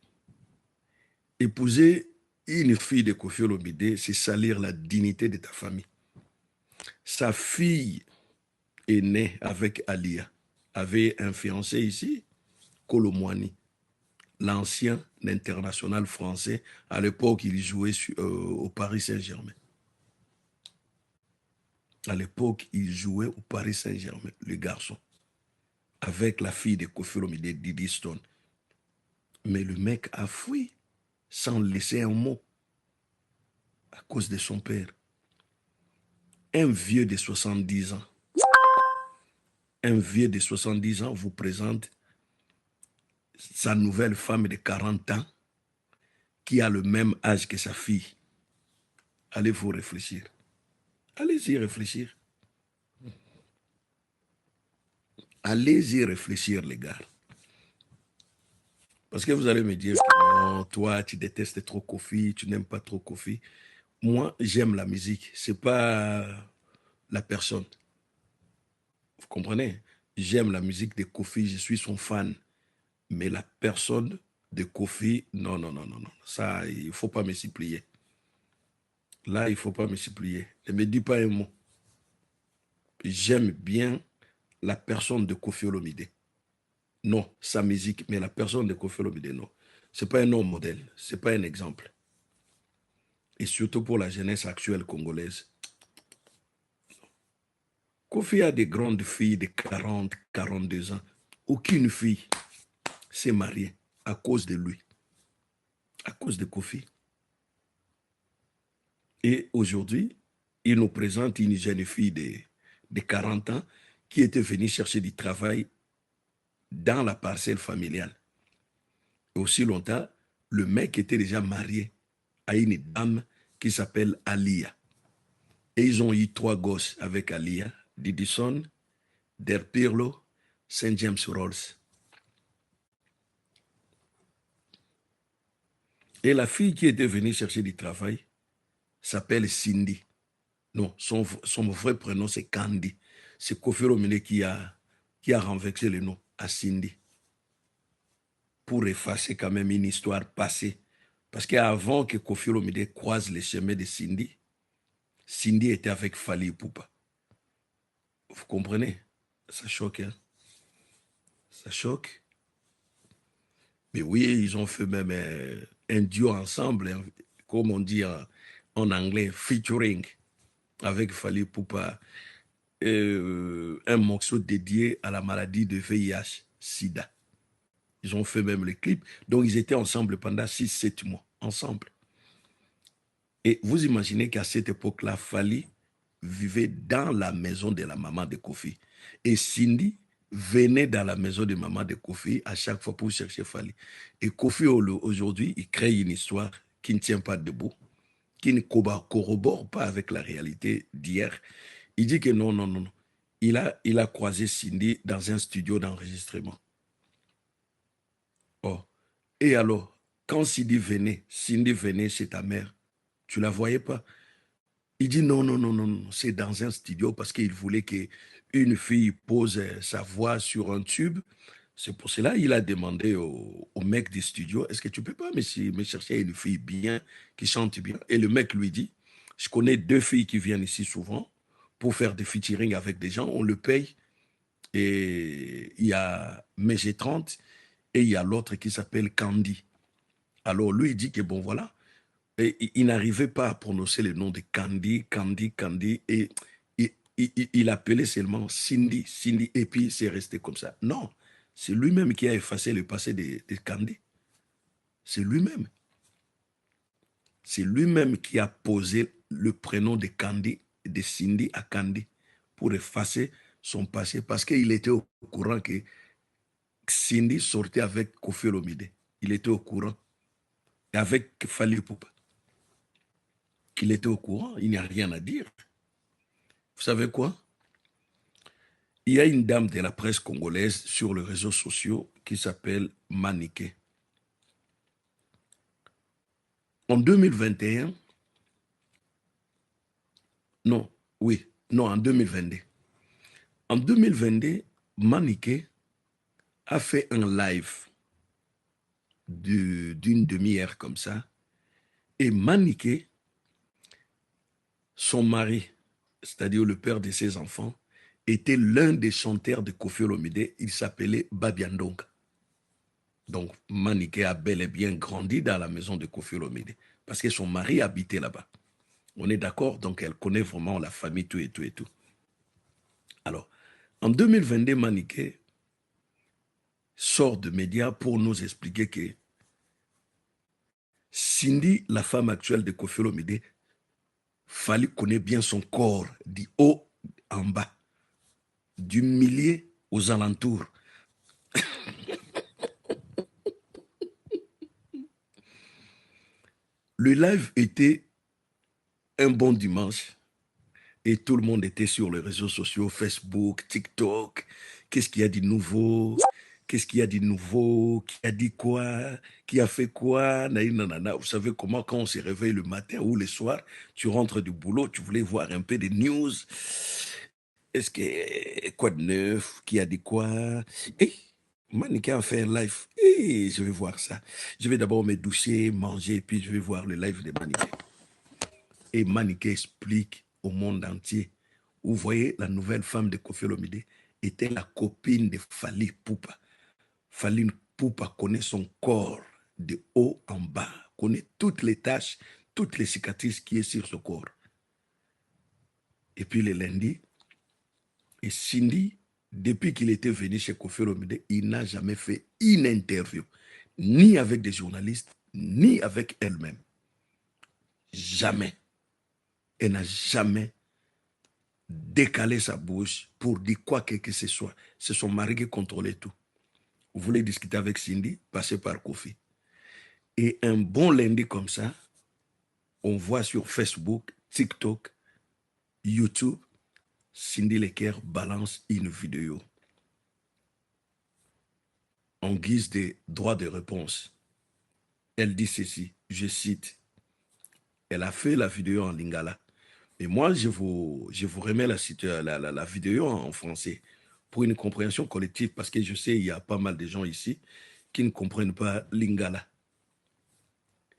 épouser une fille de Koffi Olomide, c'est salir la dignité de ta famille. Sa fille est née avec Alia, avait un fiancé ici, Kolomwani, l'ancien international français. À l'époque, il jouait au Paris Saint-Germain. À l'époque, il jouait au Paris Saint-Germain, le garçon, avec la fille de Koffi Olomide, Didi Stone. Mais le mec a fui sans laisser un mot à cause de son père. Un vieux de 70 ans. Un vieux de 70 ans vous présente sa nouvelle femme de 40 ans qui a le même âge que sa fille. Allez-vous réfléchir. Allez-y réfléchir. Allez-y réfléchir, les gars. Parce que vous allez me dire que non, toi, tu détestes trop Koffi, tu n'aimes pas trop Koffi. Moi, j'aime la musique. C'est pas la personne. Vous comprenez? J'aime la musique de Koffi, je suis son fan. Mais la personne de Koffi, non. Ça, il ne faut pas me supplier. Là, il ne faut pas me supplier. Ne me dis pas un mot. J'aime bien la personne de Koffi Olomide. Non, sa musique, mais la personne de Koffi Olomide, non. Ce n'est pas un homme modèle, ce n'est pas un exemple. Et surtout pour la jeunesse actuelle congolaise. Koffi a des grandes filles de 40, 42 ans. Aucune fille s'est mariée à cause de lui. À cause de Koffi. Et aujourd'hui, il nous présente une jeune fille de 40 ans qui était venue chercher du travail dans la parcelle familiale. Et aussi longtemps, le mec était déjà marié à une dame qui s'appelle Alia. Et ils ont eu 3 gosses avec Alia, Didison, Der Pirlo, Saint James Rolls. Et la fille qui était venue chercher du travail s'appelle Cindy. Non, son vrai prénom c'est Candy. C'est Koffi Olomide qui a renversé le nom à Cindy. Pour effacer quand même une histoire passée. Parce qu'avant que Koffi Olomide croise les chemins de Cindy, Cindy était avec Fally Ipupa. Vous comprenez? Ça choque, hein? Ça choque. Mais oui, ils ont fait même un duo ensemble, comme on dit en anglais, featuring, avec Fally Ipupa, un morceau dédié à la maladie de VIH, SIDA. Ils ont fait même le clip. Donc, ils étaient ensemble pendant 6-7 mois, ensemble. Et vous imaginez qu'à cette époque-là, Fally vivait dans la maison de la maman de Kofi. Et Cindy venait dans la maison de maman de Kofi à chaque fois pour chercher Fally. Et Kofi, aujourd'hui, il crée une histoire qui ne tient pas debout, qui ne corrobore pas avec la réalité d'hier. Il dit que non, non, non, non. Il a croisé Cindy dans un studio d'enregistrement. Oh. Et alors, quand Cindy venait chez ta mère, tu la voyais pas? Il dit non, non, non, non, non, c'est dans un studio parce qu'il voulait qu'une fille pose sa voix sur un tube. C'est pour cela qu'il a demandé au mec du studio, est-ce que tu peux pas me chercher une fille bien, qui chante bien? Et le mec lui dit, je connais 2 filles qui viennent ici souvent pour faire des featuring avec des gens, on le paye. Et il y a Mégé 30 et il y a l'autre qui s'appelle Candy. Alors lui, il dit que bon, voilà. Et il n'arrivait pas à prononcer le nom de Candy, et il appelait seulement Cindy, et puis c'est resté comme ça. Non, c'est lui-même qui a effacé le passé de Candy. C'est lui-même. C'est lui-même qui a posé le prénom de Candy, de Cindy à Candy, pour effacer son passé, parce qu'il était au courant que Cindy sortait avec Koffi Olomide. Il était au courant. Et avec Fally Ipupa. Qu'il était au courant, il n'y a rien à dire. Vous savez quoi? Il y a une dame de la presse congolaise sur les réseaux sociaux qui s'appelle Maniké. En 2021, non, oui, non, en 2022. En 2022, Maniké a fait un live d'une demi-heure comme ça. Et Maniké, son mari, c'est-à-dire le père de ses enfants, était l'un des chanteurs de Koffi Olomide. Il s'appelait Babiandonga. Donc, Maniké a bel et bien grandi dans la maison de Koffi Olomide parce que son mari habitait là-bas. On est d'accord? Donc, elle connaît vraiment la famille, tout et tout et tout. Alors, en 2022, Maniké sort de médias pour nous expliquer que Cindy, la femme actuelle de Koffi Olomide, Fally connaît bien son corps, du haut en bas, du milieu aux alentours. Le live était un bon dimanche et tout le monde était sur les réseaux sociaux, Facebook, TikTok. Qu'est-ce qu'il y a de nouveau? Qu'est-ce qu'il y a de nouveau? Qui a dit quoi? Qui a fait quoi? Nanana. Vous savez comment, quand on se réveille le matin ou le soir, tu rentres du boulot, tu voulais voir un peu de news. Est-ce que quoi de neuf? Qui a dit quoi? Et Maniké a fait un live. Et je vais voir ça. Je vais d'abord me doucher, manger, puis je vais voir le live de Maniké. Et Maniké explique au monde entier. Vous voyez, la nouvelle femme de Koffi Olomide était la copine de Fally Ipupa. Fally Ipupa connaît son corps de haut en bas, connaît toutes les taches, toutes les cicatrices qui sont sur ce corps. Et puis le lundi, et Cindy, depuis qu'il était venu chez Koffi Olomide, il n'a jamais fait une interview, ni avec des journalistes, ni avec elle-même. Jamais. Elle n'a jamais décalé sa bouche pour dire quoi que ce soit. C'est son mari qui contrôlait tout. Vous voulez discuter avec Cindy, passez par Koffi. Et un bon lundi comme ça, on voit sur Facebook, TikTok, YouTube, Cindy Lecker balance une vidéo en guise de droit de réponse. Elle dit ceci, je cite, elle a fait la vidéo en lingala. Et moi, je vous remets la vidéo en français pour une compréhension collective parce que je sais qu'il y a pas mal de gens ici qui ne comprennent pas lingala.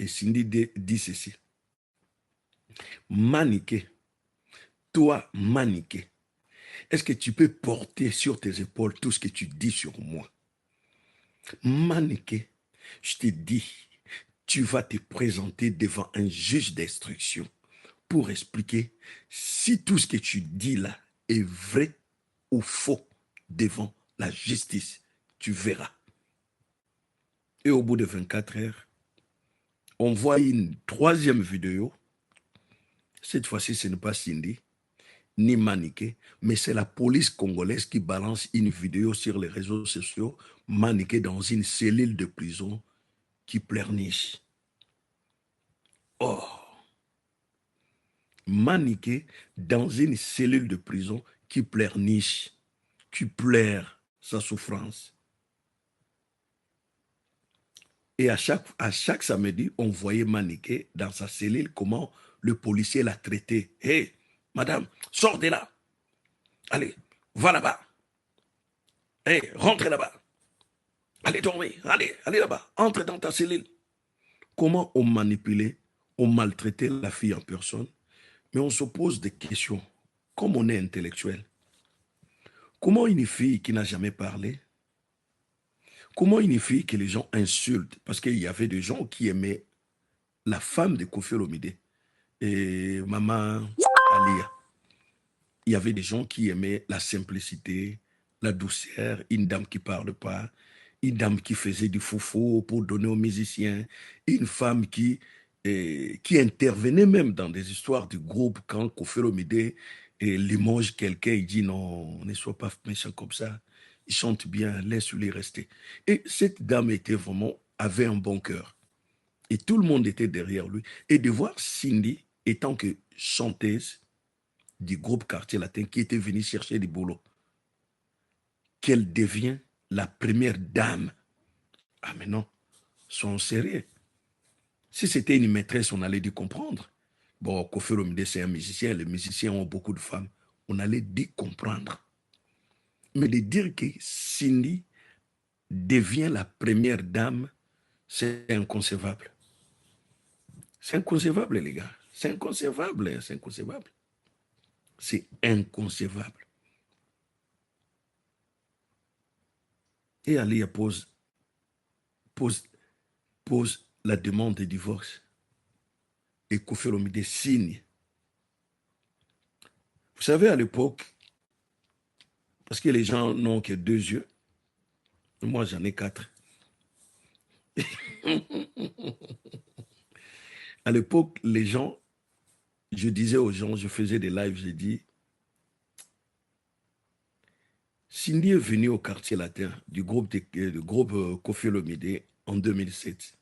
Et Cindy dit ceci. Maniké, toi, Maniké, est-ce que tu peux porter sur tes épaules tout ce que tu dis sur moi? Maniké, Je te dis, tu vas te présenter devant un juge d'instruction pour expliquer si tout ce que tu dis là est vrai ou faux devant la justice. Tu verras. Et au bout de 24 heures, on voit une troisième vidéo. Cette fois-ci, ce n'est pas Cindy, ni Maniké, mais c'est la police congolaise qui balance une vidéo sur les réseaux sociaux, Maniké dans une cellule de prison qui pleurniche. Oh, Maniké dans une cellule de prison qui pleurniche, qui pleure sa souffrance. Et à chaque samedi, on voyait Maniké dans sa cellule, comment le policier l'a traité. « Hé, madame, sors de là. Allez, va là-bas. Hé, rentre là-bas. Allez dormir, allez là-bas. Entre dans ta cellule. » Comment on manipulait, on maltraitait la fille en personne. Mais on se pose des questions. Comme on est intellectuel, comment une fille qui n'a jamais parlé, comment une fille que les gens insultent, parce qu'il y avait des gens qui aimaient la femme de Koffi Olomide et Maman Alia. Il y avait des gens qui aimaient la simplicité, la douceur, une dame qui ne parle pas, une dame qui faisait du foufou pour donner aux musiciens, une femme qui intervenait même dans des histoires du groupe quand Koffi Olomide limoge quelqu'un, il dit non, ne sois pas méchant comme ça, il chante bien, laisse-les rester. Et cette dame avait un bon cœur. Et tout le monde était derrière lui. Et de voir Cindy, étant que chanteuse du groupe Quartier Latin, qui était venue chercher du boulot, qu'elle devient la première dame. Ah mais non, soyons sérieux. Si c'était une maîtresse, on allait dû comprendre. Bon, Koffi Olomide, c'est un musicien, les musiciens ont beaucoup de femmes. On allait dû comprendre. Mais de dire que Cindy devient la première dame, c'est inconcevable. C'est inconcevable, les gars. C'est inconcevable, c'est inconcevable. C'est inconcevable. Et Alia pose la demande de divorce. Et Koffi Olomide signe. Vous savez, à l'époque, parce que les gens n'ont que 2 yeux, moi j'en ai 4. À l'époque, les gens, je disais aux gens, je faisais des lives, j'ai dit, Cindy est venue au Quartier Latin du groupe Koffi Olomide en 2007.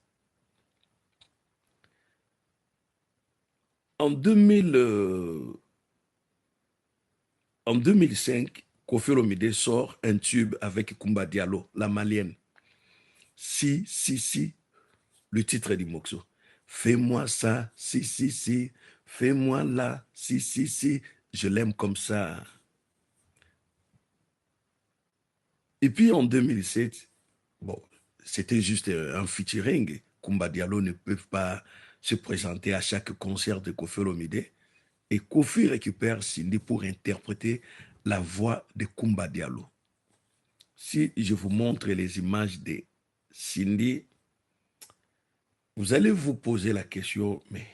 En 2005, Koffi Olomide sort un tube avec Kumba Diallo, la malienne. Si, le titre du morceau. Fais-moi ça, si, fais-moi là, si, je l'aime comme ça. Et puis en 2007, bon, c'était juste un featuring. Kumba Diallo ne peut pas se présenter à chaque concert de Koffi Olomide. Et Koffi récupère Cindy pour interpréter la voix de Kumba Diallo. Si je vous montre les images de Cindy, vous allez vous poser la question, mais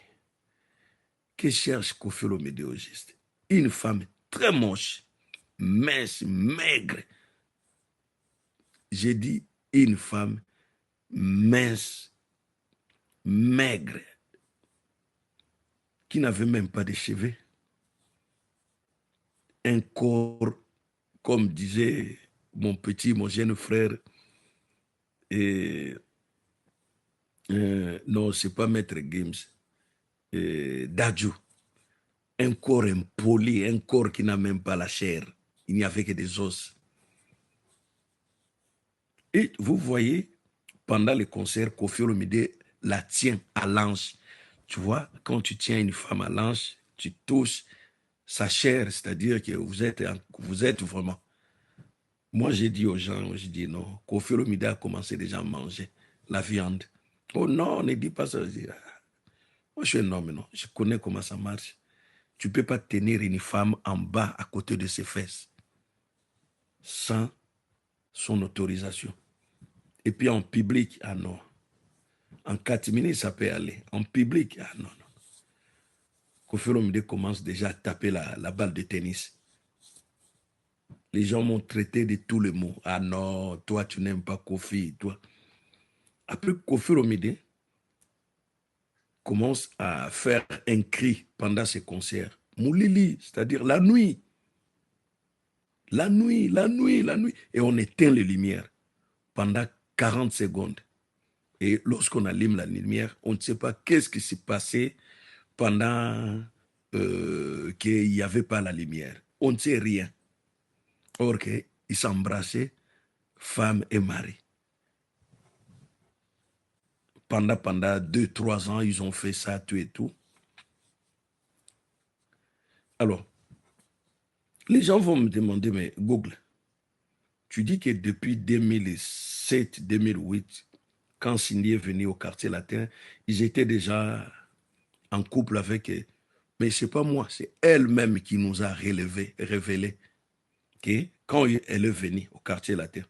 que cherche Koffi Olomide au juste? Une femme très moche, mince, maigre. J'ai dit une femme mince, maigre, qui n'avait même pas de cheveux. Un corps, comme disait mon jeune frère, non, c'est pas Maître Games, Dadju. Un corps impoli, un corps qui n'a même pas la chair. Il n'y avait que des os. Et vous voyez, pendant le concert, Koffi Olomide la tient à l'ange. Tu vois, quand tu tiens une femme à l'ange, tu touches sa chair, c'est-à-dire que vous êtes vraiment. Moi, j'ai dit aux gens, je dis non, Koffi Olomide a commencé déjà à manger la viande. Oh non, ne dis pas ça. Je dis, moi, je suis un homme, non, je connais comment ça marche. Tu ne peux pas tenir une femme en bas à côté de ses fesses sans son autorisation. Et puis en public, ah non, En catimini, ça peut aller. En public, ah non, non. Kofi Olomide commence déjà à taper la balle de tennis. Les gens m'ont traité de tous les mots. Ah non, toi, tu n'aimes pas Kofi, toi. Après, Kofi Olomide commence à faire un cri pendant ses concerts. Moulili, c'est-à-dire la nuit. La nuit, la nuit, la nuit. Et on éteint les lumières pendant 40 secondes. Et lorsqu'on allume la lumière, on ne sait pas qu'est-ce qui s'est passé pendant qu'il n'y avait pas la lumière. On ne sait rien. Or qu'ils s'embrassaient, femme et mari. Pendant 2-3 ans, ils ont fait ça, tout et tout. Alors, les gens vont me demander, mais Google, tu dis que depuis 2007-2008, quand Cindy est venue au quartier latin, ils étaient déjà en couple avec elle. Mais ce n'est pas moi, c'est elle-même qui nous a révélé que quand elle est venue au quartier latin,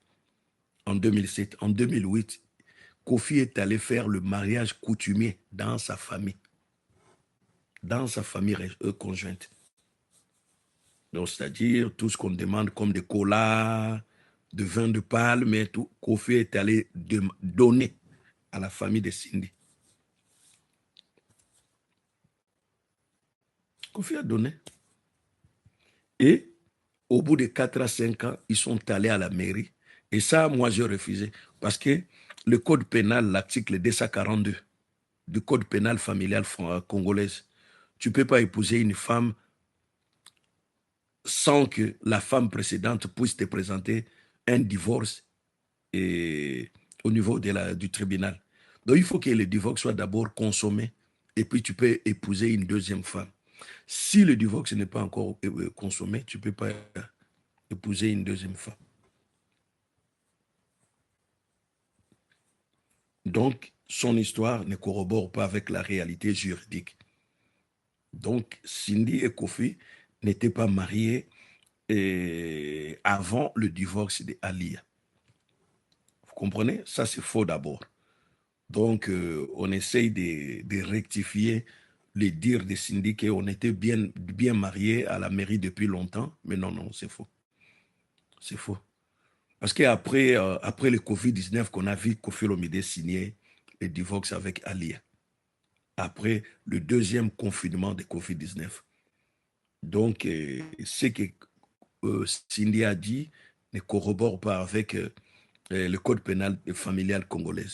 en 2007, en 2008, Kofi est allé faire le mariage coutumier dans sa famille conjointe. Donc, c'est-à-dire tout ce qu'on demande comme des colas, de vin de palme et tout, Kofi est allé donner à la famille de Cindy. Kofi a donné. Et au bout de 4 à 5 ans, ils sont allés à la mairie. Et ça, moi, j'ai refusé. Parce que le code pénal, l'article 242 du code pénal familial congolaise, tu ne peux pas épouser une femme sans que la femme précédente puisse te présenter un divorce au niveau du tribunal. Donc, il faut que le divorce soit d'abord consommé et puis tu peux épouser une deuxième femme. Si le divorce n'est pas encore consommé, tu ne peux pas épouser une deuxième femme. Donc, son histoire ne corrobore pas avec la réalité juridique. Donc, Cindy et Kofi n'étaient pas mariés avant le divorce d'Alia. Vous comprenez? Ça, c'est faux d'abord. Donc, on essaye de rectifier les dires de Cindy qu'on était bien mariés à la mairie depuis longtemps. Mais non, non, c'est faux. C'est faux. Parce qu'après après le Covid-19 qu'on a vu Kofi Olomide signer le divorce avec Alia. Après le deuxième confinement de Covid-19. Donc, ce que Cindy a dit ne corrobore pas avec le code pénal familial congolais.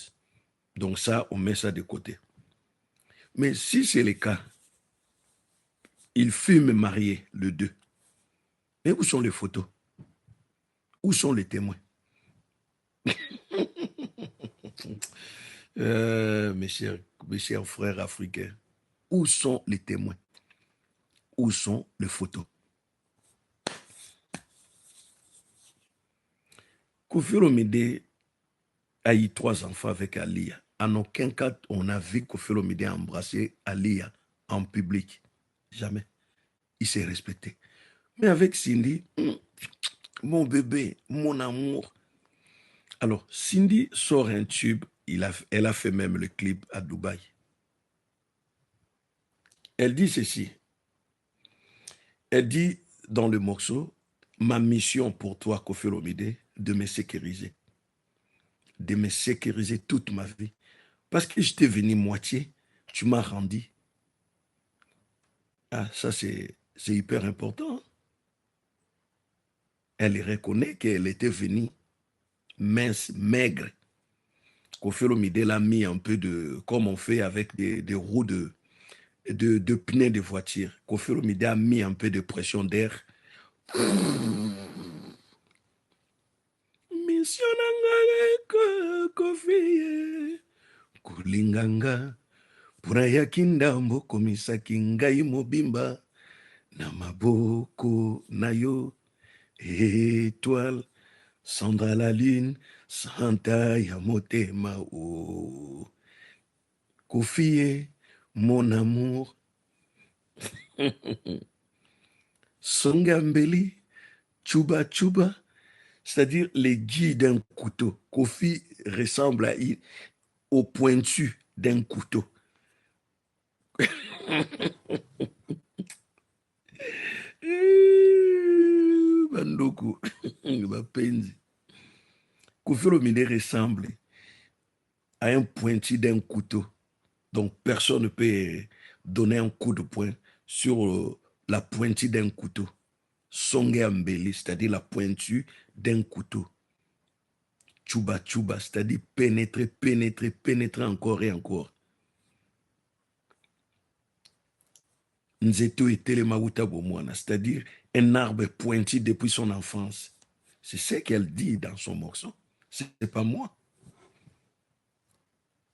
Donc ça, on met ça de côté. Mais si c'est le cas, ils furent mariés, les deux. Mais où sont les photos? Où sont les témoins? Mes chers frères africains, où sont les témoins? Où sont les photos? Kofi Olomide a eu 3 enfants avec Alia. En aucun cas, on a vu Kofi Olomide embrasser Alia en public. Jamais. Il s'est respecté. Mais avec Cindy, mon bébé, mon amour. Alors, Cindy sort un tube. Elle a fait même le clip à Dubaï. Elle dit ceci. Elle dit dans le morceau, ma mission pour toi, Kofi Olomide, de me sécuriser. De me sécuriser toute ma vie. Parce que je t'ai venu moitié, tu m'as rendu. Ah, ça c'est hyper important. Elle reconnaît qu'elle était venue mince, maigre. Kofi Olomide l'a mis un peu de, comme on fait avec des roues de pneus de voiture. Kofi Olomide a mis un peu de pression d'air. Mission Kofi kulinganga puraya kindambo komisaki ngai mobimba na maboko na yo étoile Sandra la lune Santa ya motema o Kofi mon amour Songambeli Chuba Chuba, c'est-à-dire les guides d'un couteau. Kofi ressemble au pointu d'un couteau. Bandoku, Bapenzi. Kofi Olomide ressemble à un pointu d'un couteau. Donc personne ne peut donner un coup de poing sur la pointue d'un couteau. Songe Ambeli, c'est-à-dire la pointue d'un couteau. Tchouba tchouba, c'est-à-dire pénétrer, pénétrer, pénétrer encore et encore. Nzeto et Telemauta Bomouana, c'est-à-dire un arbre pointu depuis son enfance. C'est ce qu'elle dit dans son morceau. Ce n'est pas moi.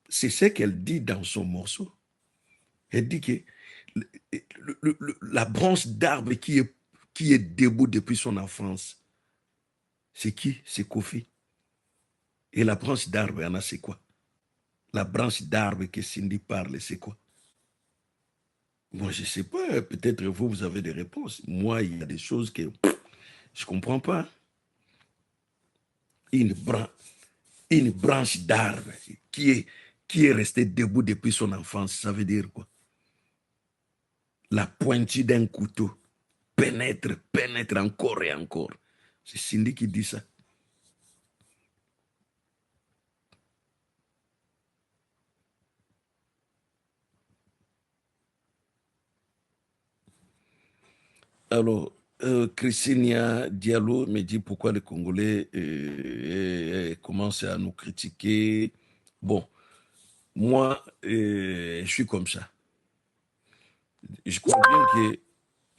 C'est ce qu'elle dit dans son morceau. Elle dit que la branche d'arbre qui est debout depuis son enfance, c'est qui? C'est Kofi. Et la branche d'arbre, Anna, c'est quoi? La branche d'arbre que Cindy parle, c'est quoi? Moi, je ne sais pas. Peut-être vous avez des réponses. Moi, il y a des choses que je ne comprends pas. Une branche d'arbre qui est restée debout depuis son enfance, ça veut dire quoi? La pointue d'un couteau pénètre encore et encore. C'est Cindy qui dit ça. Alors, Christinia Diallo me dit pourquoi les Congolais commencent à nous critiquer. Bon, moi, je suis comme ça. Je crois bien que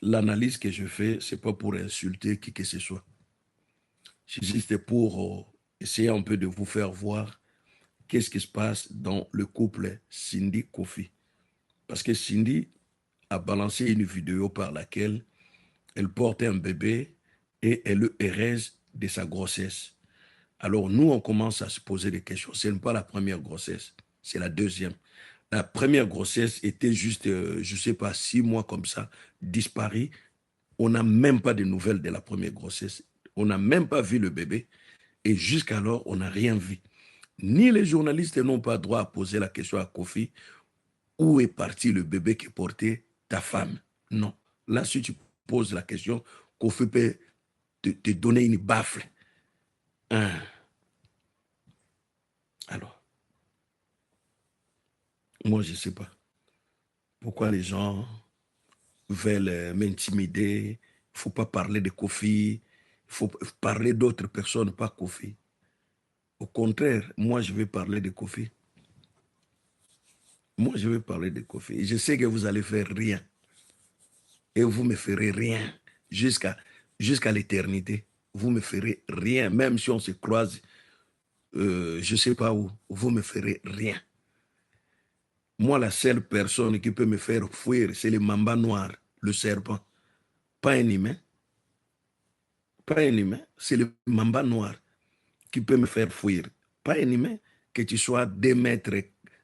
l'analyse que je fais, ce n'est pas pour insulter qui que ce soit. C'est juste pour essayer un peu de vous faire voir qu'est-ce qui se passe dans le couple Cindy-Kofi. Parce que Cindy a balancé une vidéo par laquelle elle porte un bébé et elle est heureuse de sa grossesse. Alors nous, on commence à se poser des questions. Ce n'est pas la première grossesse, c'est la deuxième. La première grossesse était juste, je ne sais pas, 6 mois comme ça, disparue. On n'a même pas de nouvelles de la première grossesse. On n'a même pas vu le bébé. Et jusqu'alors, on n'a rien vu. Ni les journalistes n'ont pas droit à poser la question à Kofi, où est parti le bébé qui portait ta femme? Non. Là, si tu poses la question, Kofi peut te donner une baffle. Hein? Alors, moi, je ne sais pas pourquoi les gens veulent m'intimider. Il ne faut pas parler de Kofi. Il faut parler d'autres personnes, pas Kofi. Au contraire, moi, je vais parler de Kofi. Moi, je vais parler de Kofi. Et je sais que vous allez faire rien. Et vous ne me ferez rien jusqu'à l'éternité. Vous ne me ferez rien. Même si on se croise, je ne sais pas où, vous ne me ferez rien. Moi, la seule personne qui peut me faire fuir, c'est le mamba noir, le serpent. Pas un humain. Pas un humain. C'est le mamba noir qui peut me faire fuir. Pas un humain. Que tu sois 2 mètres,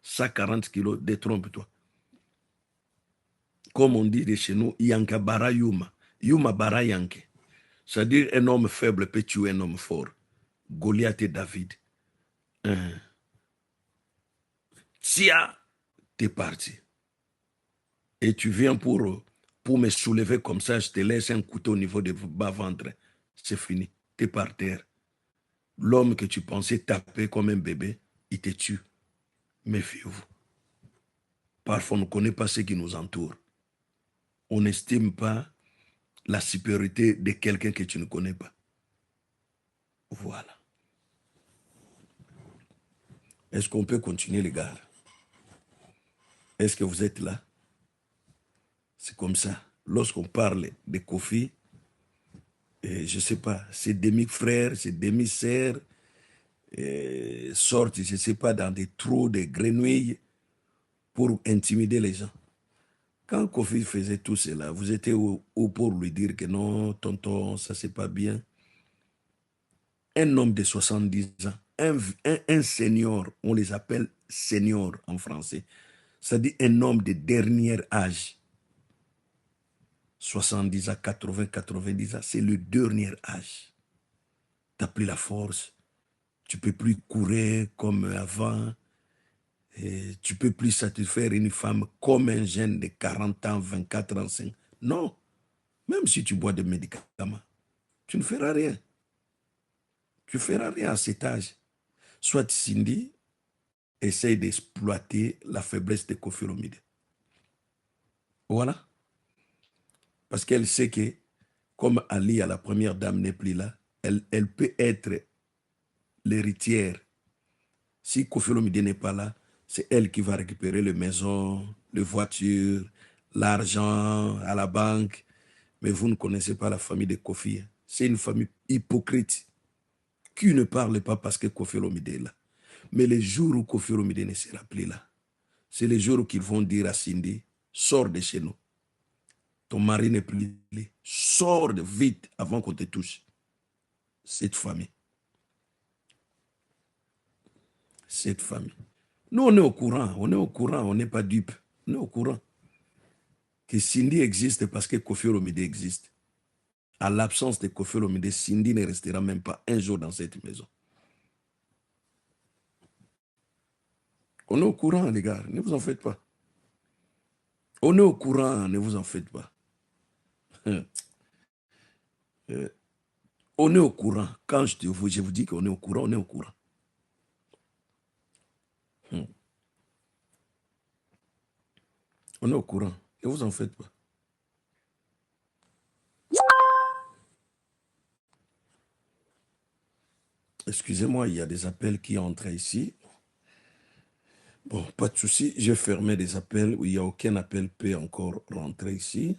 140 kilos, détrompe-toi. Comme on dit de chez nous, Yanka bara Yuma. Yuma bara Yanke. C'est-à-dire un homme faible peut tuer un homme fort. Goliath et David. Tia, t'es parti. Et tu viens pour me soulever comme ça, je te laisse un couteau au niveau de bas-ventre. C'est fini. T'es par terre. L'homme que tu pensais taper comme un bébé, il te tue. Méfiez-vous. Parfois, on ne connaît pas ce qui nous entoure. On n'estime pas la supériorité de quelqu'un que tu ne connais pas. Voilà. Est-ce qu'on peut continuer, les gars? Est-ce que vous êtes là? C'est comme ça. Lorsqu'on parle de Kofi, je ne sais pas, ses demi-frères, ses demi-sœurs sortent, je ne sais pas, dans des trous, des grenouilles pour intimider les gens. Quand Kofi faisait tout cela, vous étiez où pour lui dire que non, tonton, ça c'est pas bien? Un homme de 70 ans, un senior, on les appelle seniors en français, c'est-à-dire un homme de dernier âge. 70 à 80, 90 ans, c'est le dernier âge. Tu n'as plus la force, tu ne peux plus courir comme avant. Et tu peux plus satisfaire une femme comme un jeune de 40 ans, 24 ans, 5. Non. Même si tu bois des médicaments, tu ne feras rien. Tu ne feras rien à cet âge. Soit Cindy essaye d'exploiter la faiblesse de Kofi Olomide. Voilà. Parce qu'elle sait que, comme Ali, la première dame, n'est plus là, elle peut être l'héritière. Si Kofi Olomide n'est pas là, c'est elle qui va récupérer les maisons, les voitures, l'argent à la banque. Mais vous ne connaissez pas la famille de Kofi. C'est une famille hypocrite qui ne parle pas parce que Kofi Olomide est là. Mais les jours où Kofi Olomide ne sera plus là, c'est les jours où ils vont dire à Cindy, sors de chez nous. Ton mari n'est plus là. Sors de vite avant qu'on te touche. Cette famille. Cette famille. Nous, on est au courant, on n'est pas dupes. On est au courant que Cindy existe parce que Kofi Olomide existe. À l'absence de Kofi Olomide, Cindy ne restera même pas un jour dans cette maison. On est au courant, les gars, ne vous en faites pas. On est au courant, ne vous en faites pas. On est au courant. Quand je vous dis qu'on est au courant, on est au courant. On est au courant. Ne vous en faites pas. Excusez-moi, il y a des appels qui entrent ici. Bon, pas de souci. J'ai fermé des appels où il n'y a aucun appel peut encore rentrer ici.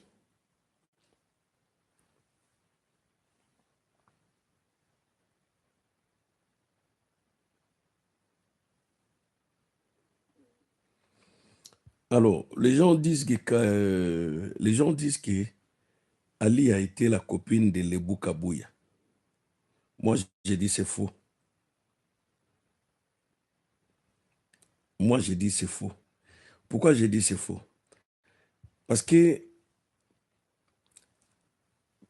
Alors, les gens disent que Ali a été la copine de Lebou Kabouya. Moi, j'ai dit c'est faux. Moi, j'ai dit c'est faux. Pourquoi j'ai dit c'est faux? Parce que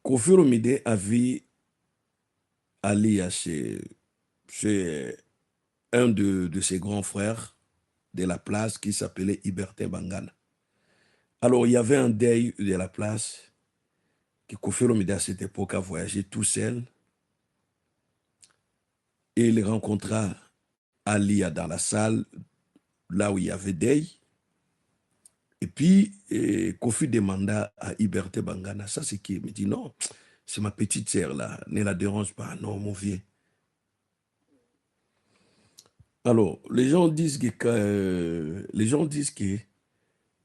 Kofi Olomide a vu Ali chez un de ses grands frères de la place qui s'appelait Ibertin Bangana. Alors, il y avait un deuil de la place que Kofi Olomide à cette époque a voyagé tout seul et il rencontra Ali dans la salle, là où il y avait deuil. Et puis, Kofi demanda à Ibertin Bangana, ça c'est qui? Il me dit non, c'est ma petite sœur là, ne la dérange pas, non mon vieux. Alors, les gens disent que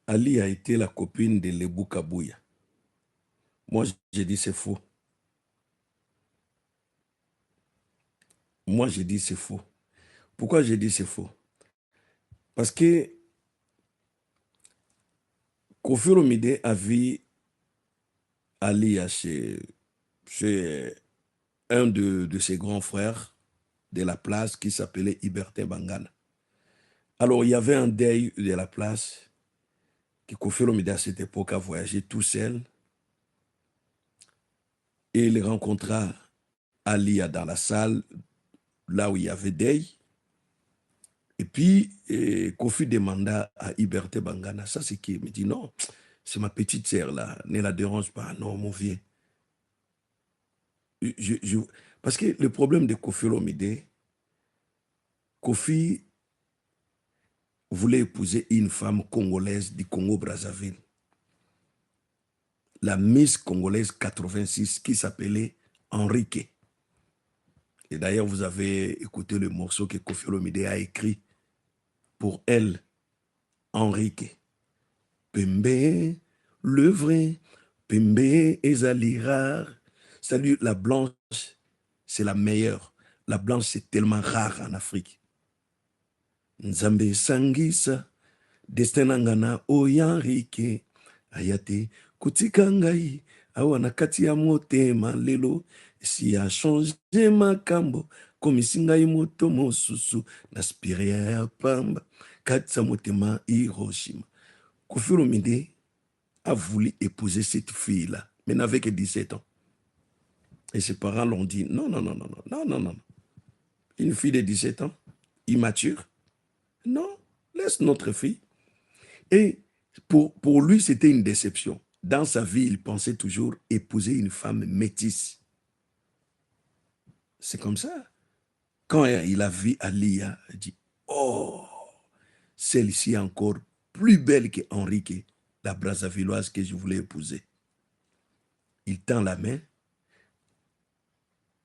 Ali a été la copine de Lebou Kabouya. Moi, j'ai dit c'est faux. Moi, j'ai dit c'est faux. Pourquoi j'ai dit c'est faux? Parce que Kofi Olomide a vu Ali chez un de ses grands frères de la place qui s'appelait Ibertin Bangana. Alors, il y avait un deuil de la place que Kofi Olomide à cette époque a voyagé tout seul et il rencontra Ali dans la salle, là où il y avait deuil. Et puis, Kofi demanda à Ibertin Bangana, ça c'est qui? Il me dit non, c'est ma petite sœur là, ne la dérange pas, non mon vieux. Parce que le problème de Kofi Olomide, Kofi voulait épouser une femme congolaise du Congo-Brazzaville. La Miss congolaise 86 qui s'appelait Henrique. Et d'ailleurs, vous avez écouté le morceau que Kofi Olomide a écrit pour elle, Henrique. Pembe, le vrai, Pembe ezali rare. Salut, la blanche, c'est la meilleure. La blanche, c'est tellement rare en Afrique. Nzambe sangisa, destinangana oyanrike, ayate, kutikangai, awana kati ya motema lelo, si a changé makambo, komisingai moto mosusu, naspire ya pamba, katsa motema Hiroshima. Kofi Olomide a voulu épouser cette fille-là, mais n'avait que 17 ans. Et ses parents l'ont dit, non, non, non, non, non, non, non, non. Une fille de 17 ans, immature, non, Laisse notre fille. Et pour lui, c'était une déception. Dans sa vie, il pensait toujours épouser une femme métisse. C'est comme ça. Quand il a vu Alia, il dit, oh, celle-ci est encore plus belle que Henrique, la Brazzavilloise que je voulais épouser. Il tend la main.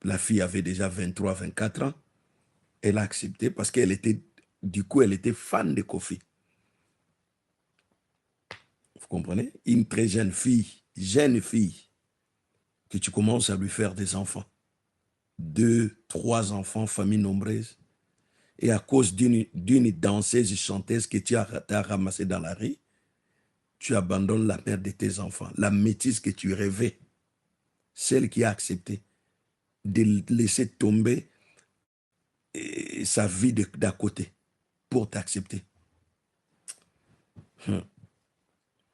La fille avait déjà 23, 24 ans. Elle a accepté parce qu'elle était, du coup, elle était fan de Kofi. Vous comprenez? Une très jeune fille, que tu commences à lui faire des enfants. 2, 3 enfants, famille nombreuse. Et à cause d'une danseuse et chanteuse que tu as ramassée dans la rue, tu abandonnes la mère de tes enfants, la métisse que tu rêvais, celle qui a accepté de laisser tomber sa vie d'à côté pour t'accepter.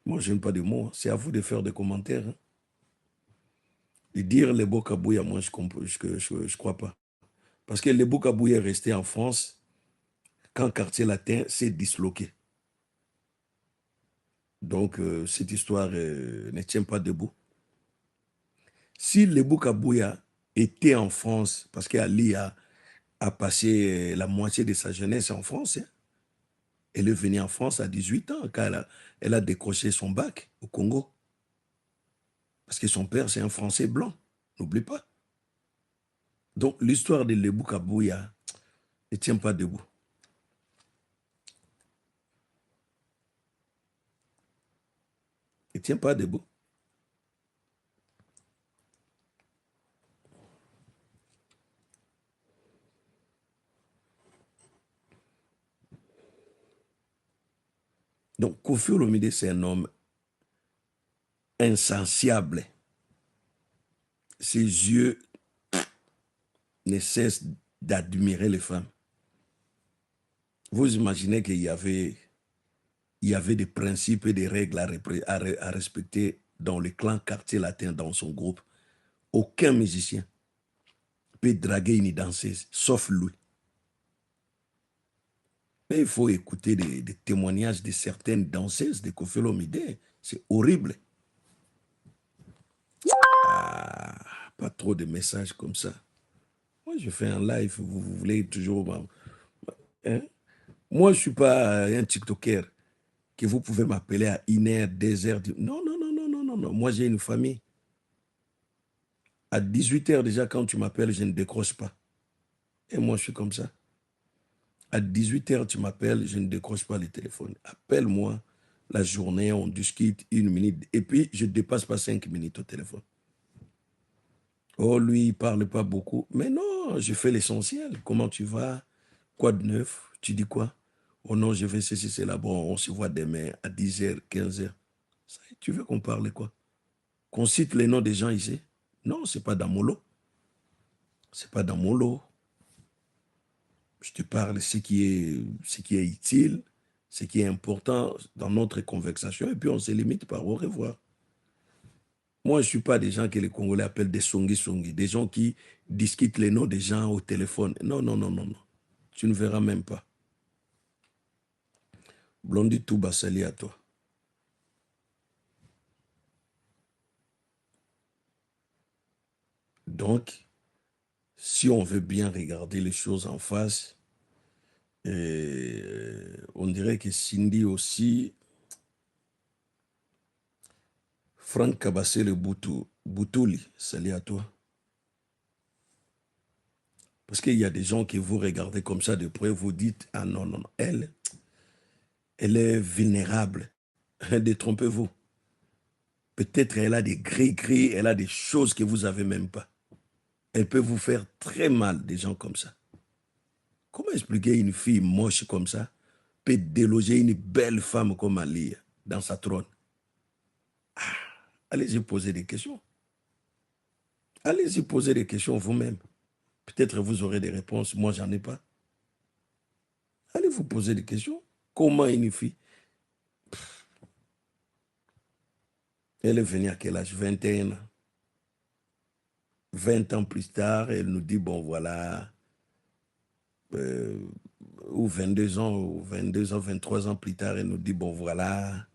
Moi, je n'aime pas de mots. C'est à vous de faire des commentaires. Et dire les Bokabouya, moi, je crois pas. Parce que les Bokabouya est resté en France quand Quartier Latin s'est disloqué. Donc, cette histoire ne tient pas debout. Si les Bokabouya étaient en France, parce qu'Ali a passé la moitié de sa jeunesse en France, hein. Elle est venue en France à 18 ans quand elle a décroché son bac au Congo. Parce que son père, c'est un Français blanc. N'oublie pas. Donc, l'histoire de Lebou Kabouya ne tient pas debout. Il ne tient pas debout. Donc, Koffi Olomide, c'est un homme insatiable. Ses yeux ne cessent d'admirer les femmes. Vous imaginez qu'il y avait des principes et des règles à respecter dans le clan Quartier Latin, dans son groupe. Aucun musicien peut draguer une danseuse, sauf lui. Mais il faut écouter des témoignages de certaines danseuses de Koffi Olomide. C'est horrible. Ah, pas trop de messages comme ça. Moi, je fais un live, vous voulez toujours... Hein? Moi, je ne suis pas un TikToker que vous pouvez m'appeler à 1h, 2h. Non, non, non, non, non, non, non. Moi, j'ai une famille. À 18h déjà, quand tu m'appelles, je ne décroche pas. Et moi, je suis comme ça. À 18h, tu m'appelles, je ne décroche pas le téléphone. Appelle-moi la journée, on discute 1 minute. Et puis, je ne dépasse pas 5 minutes au téléphone. Oh, lui, il ne parle pas beaucoup. Mais non, je fais l'essentiel. Comment tu vas? Quoi de neuf? Tu dis quoi? Oh non, je vais ceci, c'est là. Bon, on se voit demain à 10h, 15h. Tu veux qu'on parle quoi? Qu'on cite les noms des gens ici? Non, ce n'est pas dans mon lot. Ce n'est pas dans mon lot. Je te parle ce qui est utile, ce qui est important dans notre conversation, et puis on se limite par au revoir. Moi, je ne suis pas des gens que les Congolais appellent des songi-songi, des gens qui discutent les noms des gens au téléphone. Non, non, non, non, non. Tu ne verras même pas. Blondie Touba, salut à toi. Donc, si on veut bien regarder les choses en face, on dirait que Cindy aussi, Franck Kabassé le Boutouli, salut à toi. Parce qu'il y a des gens qui vous regardez comme ça de près, vous dites, ah non, non, non, elle est vulnérable. Détrompez-vous. Peut-être elle a des gris-gris, elle a des choses que vous n'avez même pas. Elle peut vous faire très mal, des gens comme ça. Comment expliquer une fille moche comme ça peut déloger une belle femme comme Ali dans sa trône? Ah, allez-y poser des questions. Allez-y poser des questions vous-même. Peut-être vous aurez des réponses, moi j'en ai pas. Allez vous poser des questions. Comment une fille? Elle est venue à quel âge? 21 ans. 20 ans plus tard, elle nous dit, bon voilà, ou 22 ans, ou 22 ans, 23 ans plus tard, elle nous dit, bon voilà,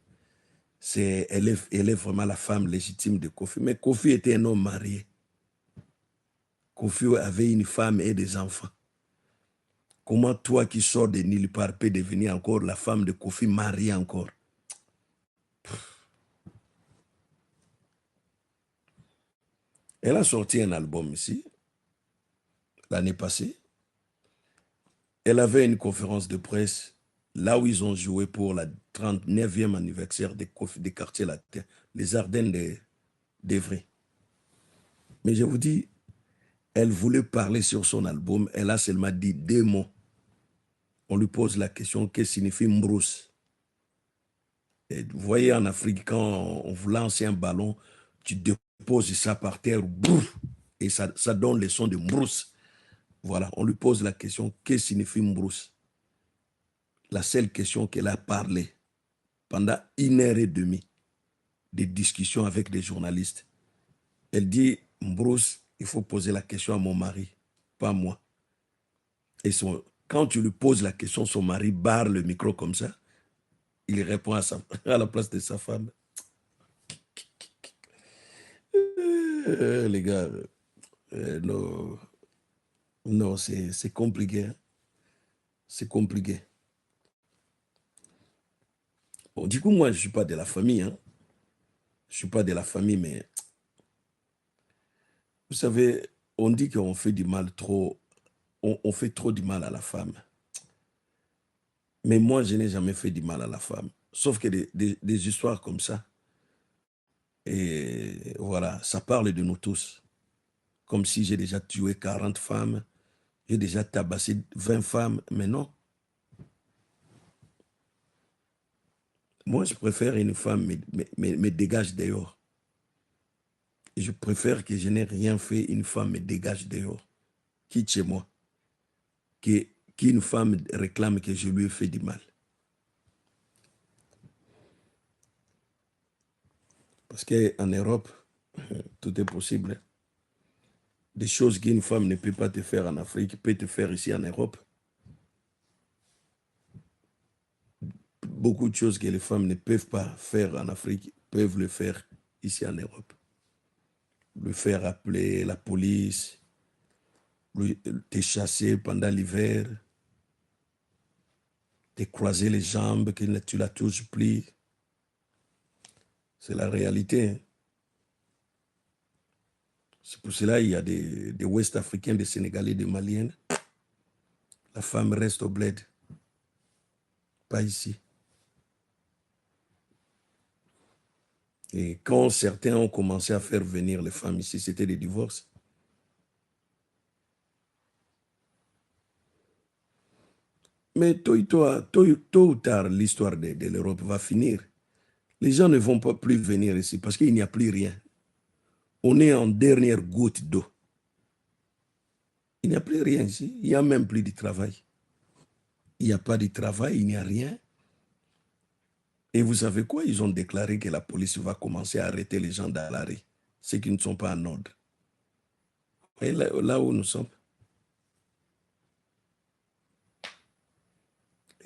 elle est vraiment la femme légitime de Kofi. Mais Kofi était un homme marié. Kofi avait une femme et des enfants. Comment toi qui sors de nulle part peux devenir encore la femme de Kofi mariée encore? Elle a sorti un album ici, l'année passée. Elle avait une conférence de presse là où ils ont joué pour la 39e anniversaire des quartiers latins, les Ardennes d'Evry. Mais je vous dis, elle voulait parler sur son album, elle a seulement dit 2 mots. On lui pose la question, qu'est-ce que signifie Mbrousse? Et vous voyez en Afrique, quand on vous lance un ballon, tu déposes ça par terre, bouf, et ça donne le son de Mbrousse. Voilà, on lui pose la question, qu'est-ce que signifie Mbrousse? La seule question qu'elle a parlé pendant 1h30 de discussion avec des journalistes. Elle dit, Mbrousse, il faut poser la question à mon mari, pas moi. Et quand tu lui poses la question, son mari barre le micro comme ça, il répond à la place de sa femme. Les gars, non, c'est compliqué. Hein. C'est compliqué. Bon, du coup, moi, je ne suis pas de la famille. Hein. Je ne suis pas de la famille, mais vous savez, on dit qu'on fait du mal trop, on fait trop du mal à la femme. Mais moi, je n'ai jamais fait du mal à la femme. Sauf que des histoires comme ça, et voilà, ça parle de nous tous. Comme si j'ai déjà tué 40 femmes, j'ai déjà tabassé 20 femmes, mais non. Moi, je préfère une femme me dégage dehors. Et je préfère que je n'ai rien fait, une femme me dégage dehors. Quitte chez moi. Qu'une femme réclame que je lui ai fait du mal. Parce qu'en Europe, tout est possible. Des choses qu'une femme ne peut pas te faire en Afrique, peut te faire ici en Europe. Beaucoup de choses que les femmes ne peuvent pas faire en Afrique, peuvent le faire ici en Europe. Le faire appeler la police, te chasser pendant l'hiver, te croiser les jambes, que tu la touches plus. C'est la réalité. C'est pour cela qu'il y a des Ouest-Africains, des Sénégalais, des Maliens. La femme reste au bled. Pas ici. Et quand certains ont commencé à faire venir les femmes ici, c'était des divorces. Mais tôt ou tard, l'histoire de l'Europe va finir. Les gens ne vont pas plus venir ici parce qu'il n'y a plus rien. On est en dernière goutte d'eau. Il n'y a plus rien ici. Il n'y a même plus de travail. Il n'y a pas de travail, il n'y a rien. Et vous savez quoi? Ils ont déclaré que la police va commencer à arrêter les gens dans la rue, ceux qui ne sont pas en ordre. Et là où nous sommes.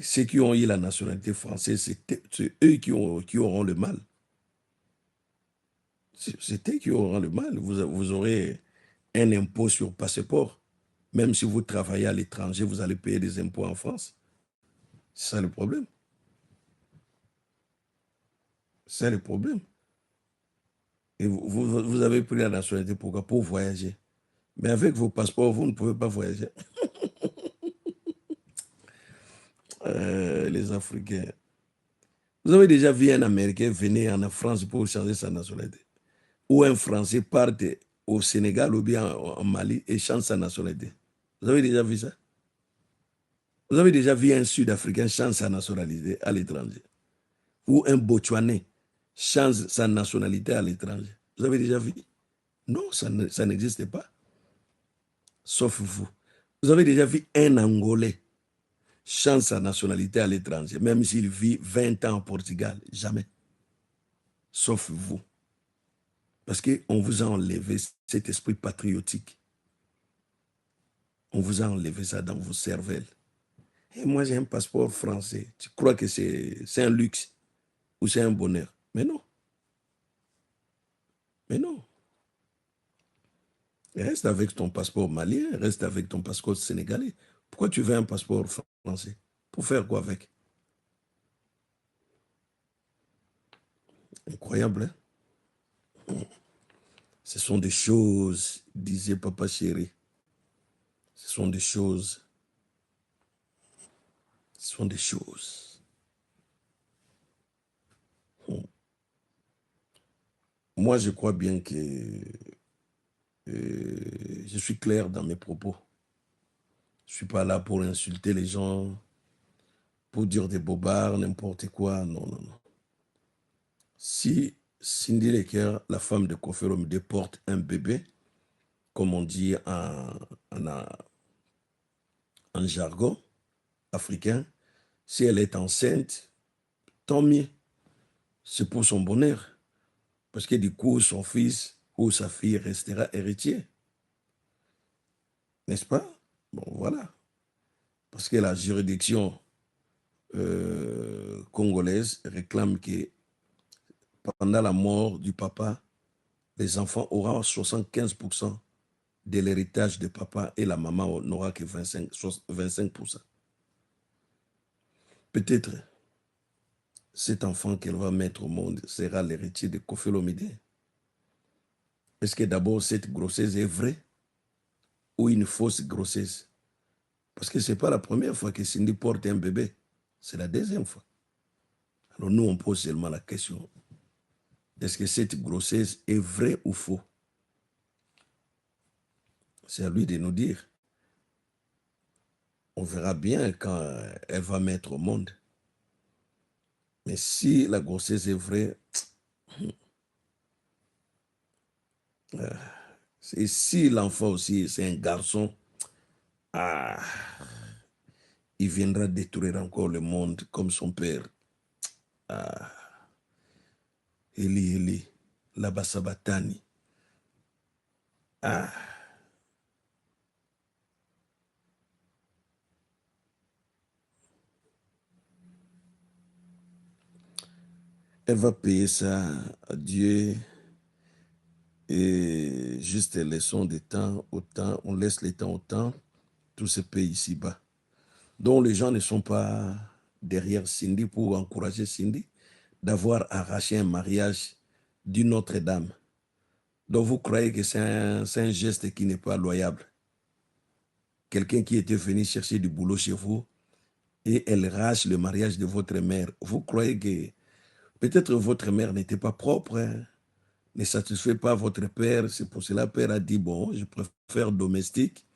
Ceux qui ont eu la nationalité française, c'est eux qui auront le mal. C'est eux qui auront le mal. Vous aurez un impôt sur passeport. Même si vous travaillez à l'étranger, vous allez payer des impôts en France. C'est ça le problème. C'est le problème. Et vous avez pris la nationalité pourquoi? Pour voyager. Mais avec vos passeports, vous ne pouvez pas voyager. Les Africains. Vous avez déjà vu un Américain venir en France pour changer sa nationalité? Ou un Français parte au Sénégal ou bien en Mali et change sa nationalité? Vous avez déjà vu ça? Vous avez déjà vu un Sud-Africain changer sa nationalité à l'étranger? Ou un Botswanais change sa nationalité à l'étranger? Vous avez déjà vu? Non, ça n'existe pas. Sauf vous. Vous avez déjà vu un Angolais change sa nationalité à l'étranger, même s'il vit 20 ans au Portugal? Jamais. Sauf vous. Parce qu'on vous a enlevé cet esprit patriotique. On vous a enlevé ça dans vos cervelles. Et moi, j'ai un passeport français. Tu crois que c'est un luxe ou c'est un bonheur? Mais non. Mais non. Reste avec ton passeport malien, reste avec ton passeport sénégalais. Pourquoi tu veux un passeport français? Pour faire quoi avec? Incroyable, hein? Ce sont des choses, disait papa chéri. Ce sont des choses. Ce sont des choses. Moi, je crois bien que je suis clair dans mes propos. Je ne suis pas là pour insulter les gens, pour dire des bobards, n'importe quoi. Non, non, non. Si Cindy Lecker, la femme de Koffi Olomide, porte un bébé, comme on dit en jargon africain, si elle est enceinte, tant mieux. C'est pour son bonheur. Parce que du coup, son fils ou sa fille restera héritier. N'est-ce pas? Bon, voilà. Parce que la juridiction congolaise réclame que pendant la mort du papa, les enfants auront 75% de l'héritage de papa et la maman n'aura que 25%. Peut-être cet enfant qu'elle va mettre au monde sera l'héritier de Koffi Olomide. Est-ce que d'abord cette grossesse est vraie ou une fausse grossesse? Parce que ce n'est pas la première fois que Cindy porte un bébé, c'est la deuxième fois. Alors nous, on pose seulement la question, est-ce que cette grossesse est vraie ou faux? C'est à lui de nous dire. On verra bien quand elle va mettre au monde. Mais si la grossesse est vraie, et si l'enfant aussi c'est un garçon, il viendra détruire encore le monde comme son père. Eli, Labasabatani. Elle va payer ça à Dieu. Et juste laissons des temps au temps, on laisse les temps au temps, tout se paye ici-bas. Donc les gens ne sont pas derrière Cindy pour encourager Cindy d'avoir arraché un mariage d'une autre dame. Donc vous croyez que c'est un geste qui n'est pas loyable. Quelqu'un qui était venu chercher du boulot chez vous et elle arrache le mariage de votre mère. Vous croyez que peut-être votre mère n'était pas propre, hein? Ne satisfait pas votre père. C'est pour cela que le père a dit, bon, je préfère domestique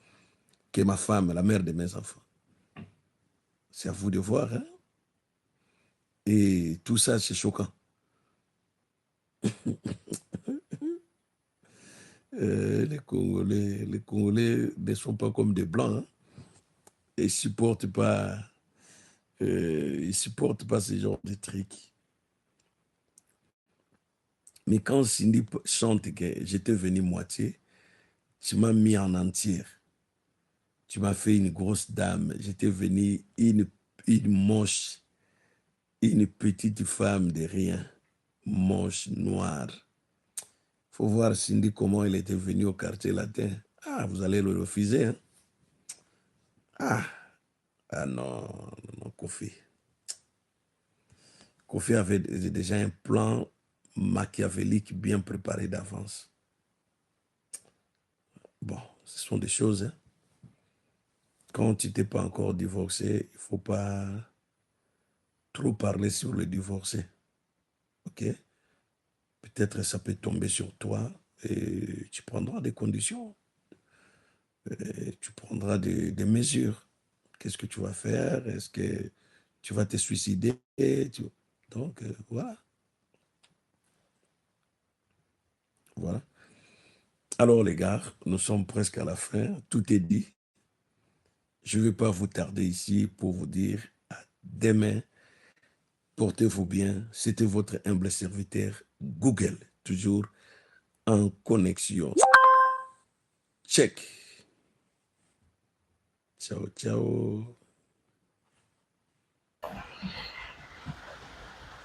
que ma femme, la mère de mes enfants. C'est à vous de voir, hein? Et tout ça, c'est choquant. Les Congolais ne sont pas comme des Blancs, hein? Ils ne supportent pas, ce genre de trucs. Mais quand Cindy chante que j'étais venu moitié, tu m'as mis en entière. Tu m'as fait une grosse dame. J'étais venu une moche, une petite femme de rien, moche, noire. Il faut voir Cindy comment elle était venue au quartier latin. Ah, vous allez le refuser, hein? Ah non, non, Koffi. Koffi avait déjà un plan machiavélique bien préparé d'avance. Bon, ce sont des choses, hein? Quand tu n'es pas encore divorcé, il ne faut pas trop parler sur le divorcé. Ok? Peut-être ça peut tomber sur toi et tu prendras des conditions. Et tu prendras des mesures. Qu'est-ce que tu vas faire? Est-ce que tu vas te suicider? Donc, voilà. Voilà. Alors, les gars, nous sommes presque à la fin. Tout est dit. Je ne vais pas vous tarder ici pour vous dire à demain. Portez-vous bien. C'était votre humble serviteur Google, toujours en connexion. Check. Ciao, ciao.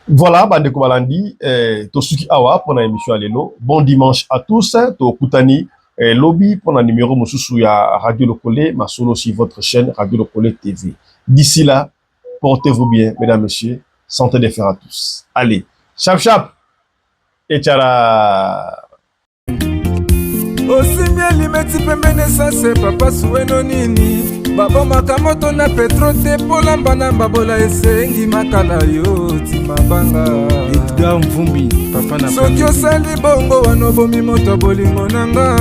Voilà, bandeko balandi, tosuki awa pour la émission Alelo. Bon dimanche à tous, to kutani lobby pour la numéro mususu ya Radio Lokole, ma solo sur votre chaîne Radio Lokole TV. D'ici là, portez-vous bien, mesdames, messieurs, santé de fer à tous. Allez, chap chap, et tchara. Osimia limeti pembene sase papa sueno nini babo makamoto na petro te polamba na babola esengi makala yo timabanga Edgar Mvumbi papa na soki osali bongo wanobomi moto bolingo nanga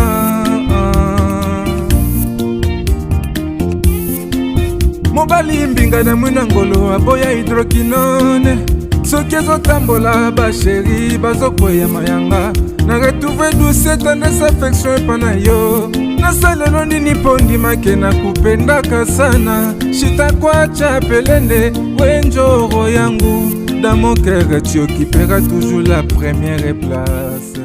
mobali mbinga na mwina ngolo aboya hydroquinone soki ezotambola basheri bazokwea mayanga na retrouve douce tendresse affection epana yo nasalelo nini mpo ndimake na kupendaka sana shitakwacha pelende wenjoro yangu dans mon cœur tu occuperas toujours la première place.